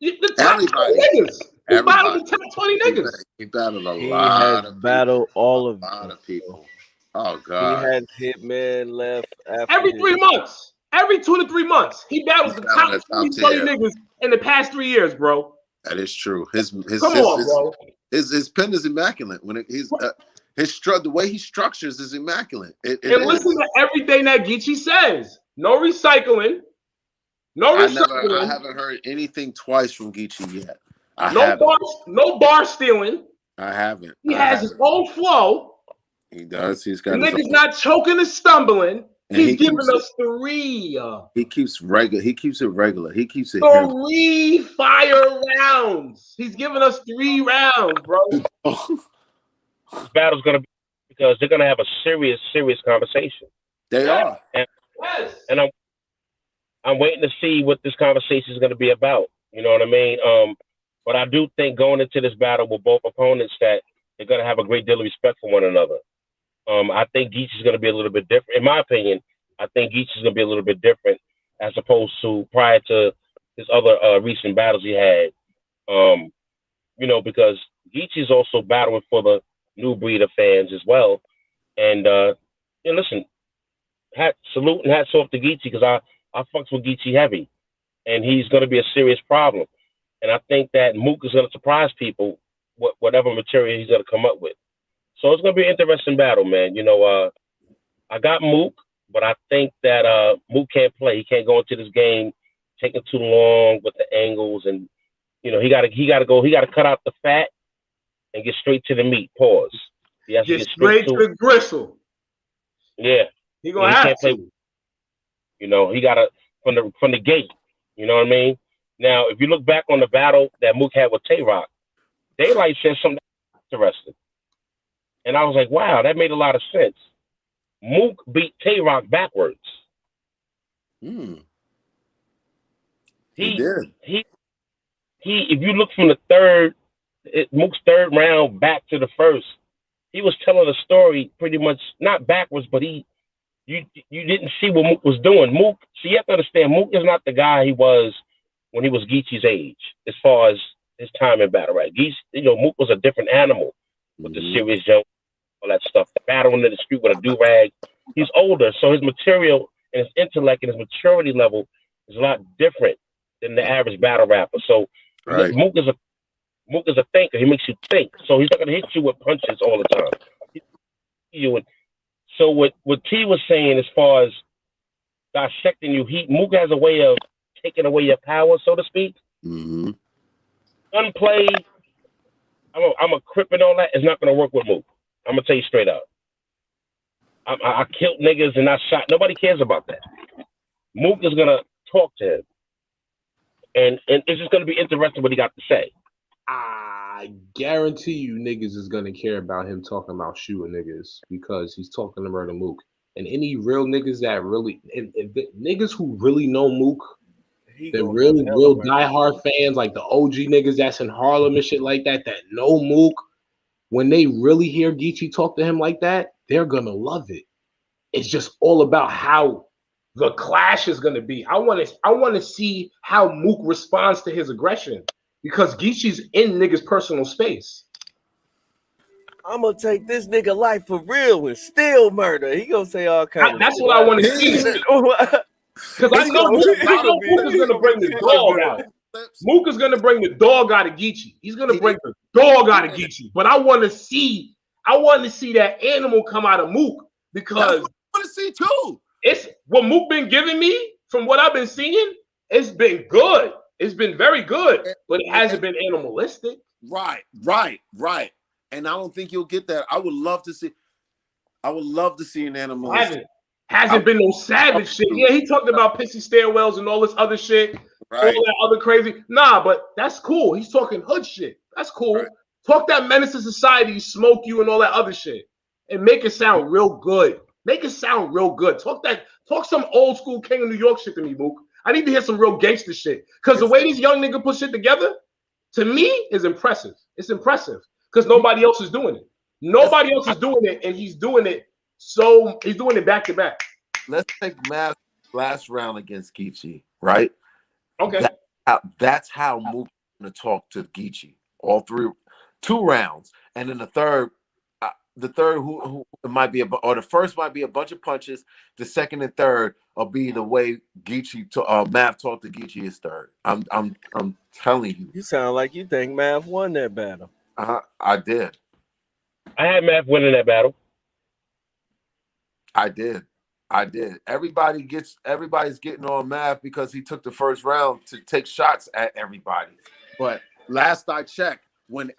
the top 20 niggas. He battled the top 20 niggas. He battled a lot. He has battled all of people. Oh God. He had Hitman left after every 3 months. Every 2 to 3 months. He battles the top 20 niggas in the past 3 years, bro. That is true. His pen is immaculate. When he's the way he structures is immaculate. Listen to everything that Geechi says. No recycling. I haven't heard anything twice from Geechi yet. No bar stealing. I haven't. He has his own flow. He does. He's got. The nigga's not choking and stumbling. He's giving us 3. He keeps regular. He keeps it regular. He keeps it 3 fire rounds. He's giving us 3 rounds, bro. This battle's gonna be because they're gonna have a serious conversation. They are. And I'm waiting to see what this conversation is gonna be about. You know what I mean? But I do think going into this battle with both opponents that they're gonna have a great deal of respect for one another. I think Geechi's going to be a little bit different. In my opinion, I think Geechi's going to be a little bit different as opposed to prior to his other recent battles he had. Because Geechi's also battling for the new breed of fans as well. And, listen, salute and hats off to Geechi because I fucks with Geechi heavy. And he's going to be a serious problem. And I think that Mook is going to surprise people whatever material he's going to come up with. So it's going to be an interesting battle, man. I got Mook, but I think that Mook can't play. He can't go into this game taking too long with the angles, and he got to cut out the fat and get straight to the meat. Pause. He has to get straight to the gristle. Yeah, he gonna have to. He got to from the gate. You know what I mean? Now, if you look back on the battle that Mook had with Tay Rock, Daylight said something interesting. And I was like, wow, that made a lot of sense. Mook beat Tay Rock backwards. He did. He if you look from the Mook's third round back to the first, he was telling a story pretty much not backwards, but you didn't see what Mook was doing. Mook, so you have to understand, Mook is not the guy he was when he was Geechi's age, as far as his time in battle, right? Mook was a different animal with the serious jump. All that stuff, battling in the street with a do-rag. He's older, so his material and his intellect and his maturity level is a lot different than the average battle rapper. So Right. Mook is a thinker. He makes you think. So he's not gonna hit you with punches all the time. So what T was saying as far as dissecting you, Mook has a way of taking away your power, so to speak. Mm-hmm. Gunplay, I'm a crip and all that is not gonna work with Mook. I'm gonna tell you straight up. I killed niggas and I shot. Nobody cares about that. Mook is gonna talk to him, and it's just gonna be interesting what he got to say. I guarantee you niggas is gonna care about him talking about shooting niggas because he's talking to Murda Mook. And any real niggas that really, and niggas who really know Mook, the real diehard fans, like the OG niggas that's in Harlem and shit like that know Mook, when they really hear Geechi talk to him like that, they're gonna love it. It's just all about how the clash is gonna be. I wanna see how Mook responds to his aggression because Geechi's in niggas' personal space. I'm gonna take this nigga life for real and still murder. He gonna say all kinds of That's shit. what I want to see. Because I know Mook is gonna bring the dog out. Mook is gonna bring the dog out of Geechi. He's gonna bring the dog out of Geechi. But I want to see that animal come out of Mook because I want to see too. It's what Mook been giving me from what I've been seeing. It's been good. It's been very good, but it hasn't been animalistic. Right. And I don't think you'll get that. I would love to see an animal. Hasn't been no savage shit. Yeah, he talked about pissy stairwells and all this other shit, right. All that other crazy. Nah, but that's cool. He's talking hood shit. That's cool. Right. Talk that menace to society, smoke you, and all that other shit, and make it sound real good. Talk some old school King of New York shit to me, Mook. I need to hear some real gangster shit. Because the way these young niggas put shit together, to me, is impressive. It's impressive. Because nobody else is doing it. Nobody else is doing it, and he's doing it. So he's doing it back to back. Let's take Math's last round against Geechi, right? Okay. That's how Mook going to talk to Geechi. All 2 rounds, and then the third who might be the first might be a bunch of punches. The second and third will be the way Geechi Math talked to Geechi is third. I'm telling you. You sound like you think Math won that battle. I did. I had Math winning that battle. I did. Everybody's getting on Math because he took the first round to take shots at everybody. But last I checked, when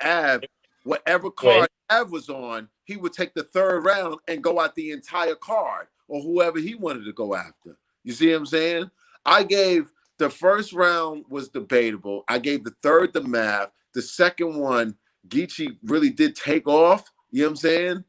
whatever card Av was on, he would take the third round and go out the entire card or whoever he wanted to go after. You see what I'm saying? I gave the first round was debatable. I gave the third to Math. The second one, Geechi really did take off. You know what I'm saying?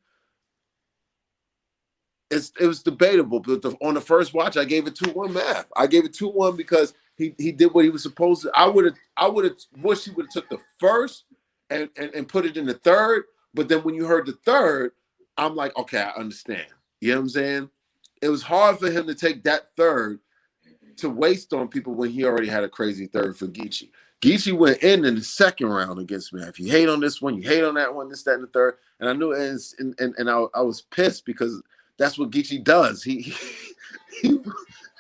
It was debatable, but on the first watch, I gave it 2-1 Math. I gave it 2-1 because he did what he was supposed to. I would have wished he would have took the first and put it in the third. But then when you heard the third, I'm like, okay, I understand. You know what I'm saying? It was hard for him to take that third to waste on people when he already had a crazy third for Geechi. Geechi went in the second round against Math. You hate on this one, you hate on that one, this, that, and the third. And I knew, and I was pissed because that's what Geechi does. He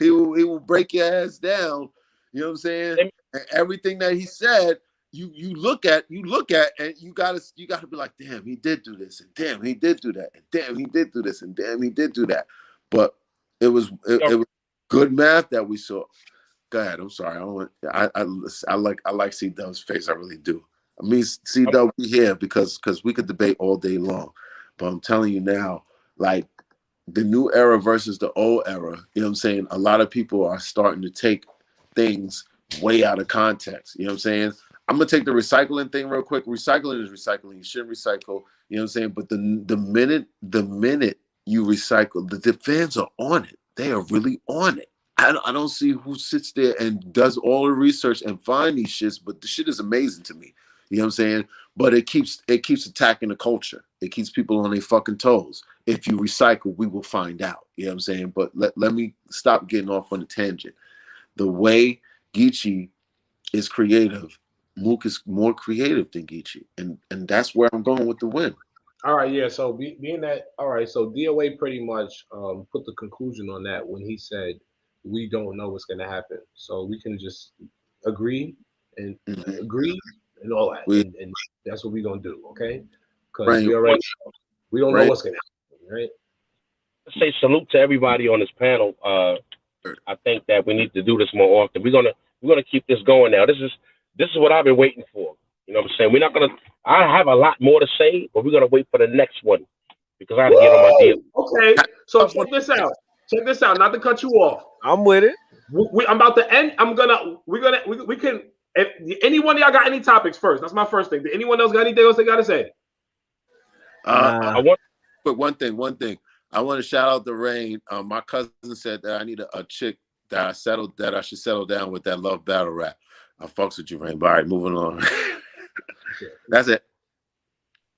will break your ass down. You know what I'm saying? And everything that he said, you look at, and you gotta be like, damn, he did do this, and damn, he did do that, and damn, he did do this, and damn, he did do that. But it was good Math that we saw. Go ahead. I'm sorry. I like C Dub's face. I really do. I mean, C Dub be here because we could debate all day long, but I'm telling you now, like, the new era versus the old era, you know what I'm saying? A lot of people are starting to take things way out of context. You know what I'm saying? I'm going to take the recycling thing real quick. Recycling is recycling. You shouldn't recycle. You know what I'm saying? But the minute you recycle, the fans are on it. They are really on it. I don't see who sits there and does all the research and find these shits, but the shit is amazing to me. You know what I'm saying? But it keeps attacking the culture. It keeps people on their fucking toes. If you recycle, we will find out. You know what I'm saying? But let me stop getting off on a tangent. The way Geechi is creative, Mook is more creative than Geechi. And that's where I'm going with the win. All right, yeah. So being that, all right, so DOA pretty much put the conclusion on that when he said, we don't know what's going to happen. So we can just agree and agree and all that, and that's what we're gonna do, okay? Because we already don't know what's gonna happen, right? Say salute to everybody on this panel. I think that we need to do this more often. We're gonna keep this going now. This is what I've been waiting for. You know what I'm saying? We're not gonna. I have a lot more to say, but we're gonna wait for the next one because I got to get on my deal. Okay, so check this out. Check this out. Not to cut you off. I'm with it. I'm about to end. We can. If any one of y'all got any topics first? That's my first thing. Did anyone else got anything else they got to say? I want to put one thing. I want to shout out to Rain. My cousin said that I need a chick that I should settle down with that love battle rap. I fucks with you, Rain. All right, moving on. That's it.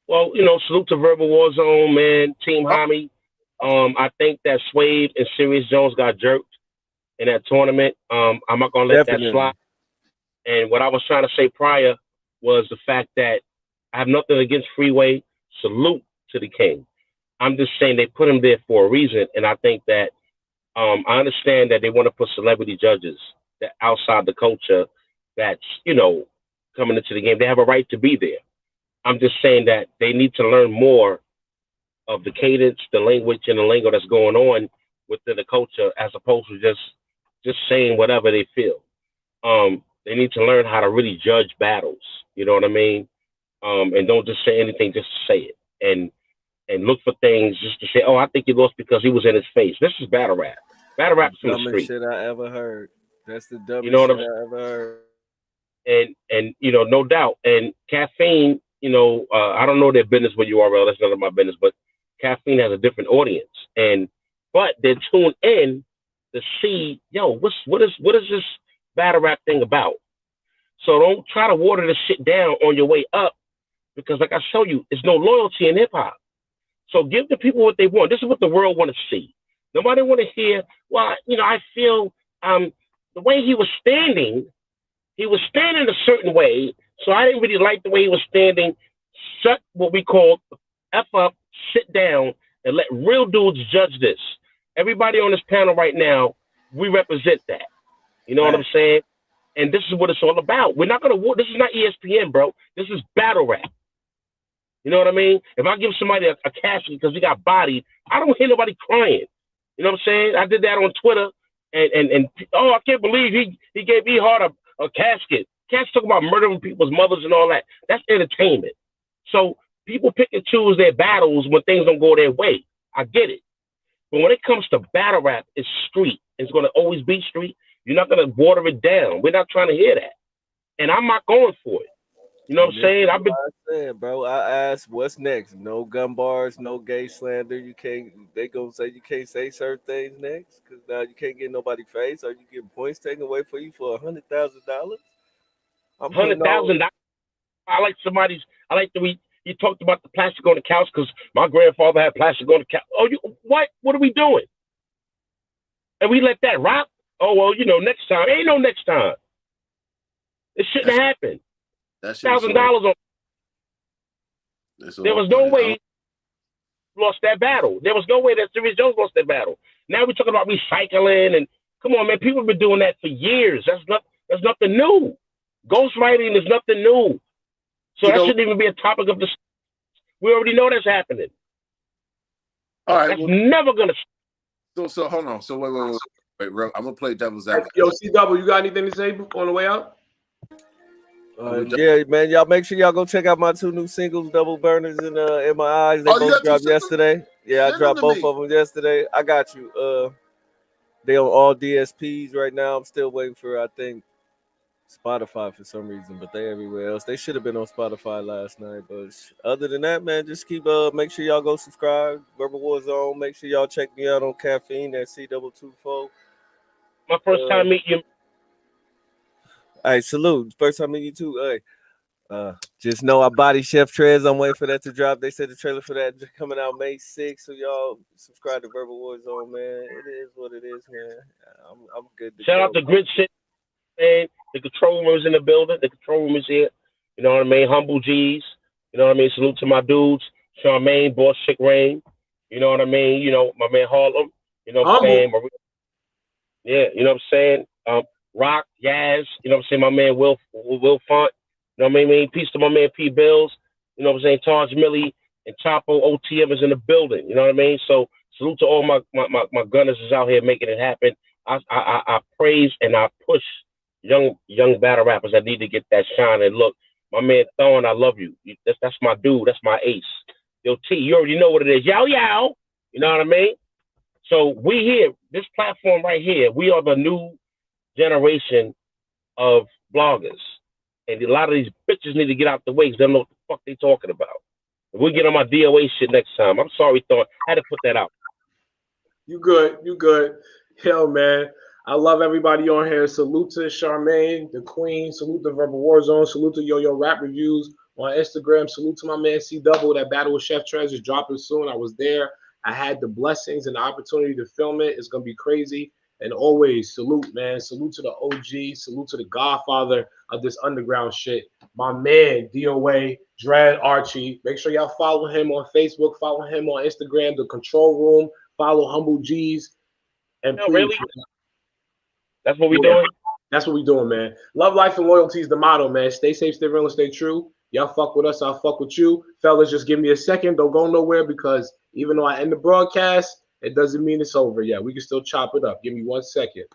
Well, salute to Verbal Warzone, man. Team Homie. I think that Swave and Serious Jones got jerked in that tournament. I'm not gonna let that slide. And what I was trying to say prior was the fact that I have nothing against Freeway. Salute to the king. I'm just saying they put him there for a reason, and I think that I understand that they want to put celebrity judges that outside the culture that's coming into the game. They have a right to be there. I'm just saying that they need to learn more of the cadence, the language, and the lingo that's going on within the culture, as opposed to just saying whatever they feel. They need to learn how to really judge battles. You know what I mean? And don't just say anything just to say it. And look for things just to say, oh, I think he lost because he was in his face. This is battle rap. Battle rap's from the street. Dumbest shit I ever heard. That's the dumbest shit I ever heard. And no doubt. And Caffeine, I don't know their business with URL. That's none of my business. But Caffeine has a different audience. But they tune in to see, what is this battle rap thing about? So don't try to water this shit down on your way up, because like I show you, there's no loyalty in hip hop. So give the people what they want. This is what the world want to see. Nobody want to hear, well, I feel the way he was standing a certain way, so I didn't really like the way he was standing. Shut what we call F up, sit down, and let real dudes judge this. Everybody on this panel right now, we represent that. You know what I'm saying? And this is what it's all about. We're not going to, this is not ESPN, bro. This is battle rap. You know what I mean? If I give somebody a casket because he got bodied, I don't hear nobody crying. You know what I'm saying? I did that on Twitter, and I can't believe he gave E Hart a casket. Cats talk about murdering people's mothers and all that. That's entertainment. So people pick and choose their battles when things don't go their way. I get it. But when it comes to battle rap, it's street. It's going to always be street. You're not going to water it down. We're not trying to hear that. And I'm not going for it. You know what I'm saying? I asked what's next. No gun bars, no gay slander. They gonna say you can't say certain things next because now you can't get nobody face, or you get points taken away for you for $100,000. $100,000. I like the way you talked about the plastic on the couch because my grandfather had plastic on the couch. Oh, what? What are we doing? And we let that rock? Oh, well, next time. Ain't no next time. It shouldn't happen. $1,000 on. There was no way he lost that battle. There was no way that Serious Jones lost that battle. Now we're talking about recycling and come on, man. People have been doing that for years. That's nothing new. Ghostwriting is nothing new. So that shouldn't even be a topic of discussion. We already know that's happening. All right. That's never gonna. So hold on. So wait. I'm gonna play devil's advocate. Yo, CW, you got anything to say on the way out? Yeah, man. Y'all make sure y'all go check out my 2 new singles, Double Burners and In My Eyes. They both dropped yesterday. Yeah, I dropped both of them yesterday. I got you. They on all DSPs right now. I'm still waiting for, I think, Spotify for some reason, but they everywhere else. They should have been on Spotify last night. But other than that, man, just keep make sure y'all go subscribe. Verbal Warzone. Make sure y'all check me out on Caffeine at C224. My first time meeting you. All right, salute. First time meeting you too. Hey, just know our Body Chef Trez. I'm waiting for that to drop. They said the trailer for that coming out May 6th. So y'all subscribe to Verbal Warzone, man. It is what it is, man. I'm good. Shout out to Grid Shit, man. The control room is in the building. The control room is here. You know what I mean? Humble G's. You know what I mean? Salute to my dudes. Charmaine, Boss Chick Rain. You know what I mean? My man Harlem. You know what I'm saying? Yeah, you know what I'm saying? Rock, Yaz, you know what I'm saying? My man Will Font, you know what I mean? Peace to my man P Bills, you know what I'm saying? Taj Millie and Chapo OTM is in the building, you know what I mean? So salute to all my gunners is out here making it happen. I praise and I push young battle rappers that need to get that shine. And look, my man Thorne, I love you. That's my dude. That's my ace. Yo, T, you already know what it is. Yow yow. You know what I mean? So we here, this platform right here, we are the new generation of bloggers. And a lot of these bitches need to get out the way because they don't know what the fuck they talking about. We'll get on my DOA shit next time. I'm sorry, Thorne. I had to put that out. You good. You good. Hell, man. I love everybody on here. Salute to Charmaine, the Queen. Salute to Verbal Warzone. Salute to Yo Rap Reviews on Instagram. Salute to my man C Double. That Battle with Chef Trez is dropping soon. I was there. I had the blessings and the opportunity to film it. It's gonna be crazy. And always salute, man. Salute to the OG. Salute to the godfather of this underground shit. My man, DOA, Dread Archie. Make sure y'all follow him on Facebook. Follow him on Instagram, The Control Room. Follow Humble G's. And No, please, really? That's what we doing? That's what we doing, man. Love, life, and loyalty is the motto, man. Stay safe, stay real, and stay true. Y'all fuck with us, I'll fuck with you. Fellas, just give me a second. Don't go nowhere because even though I end the broadcast, it doesn't mean it's over yet. We can still chop it up. Give me 1 second.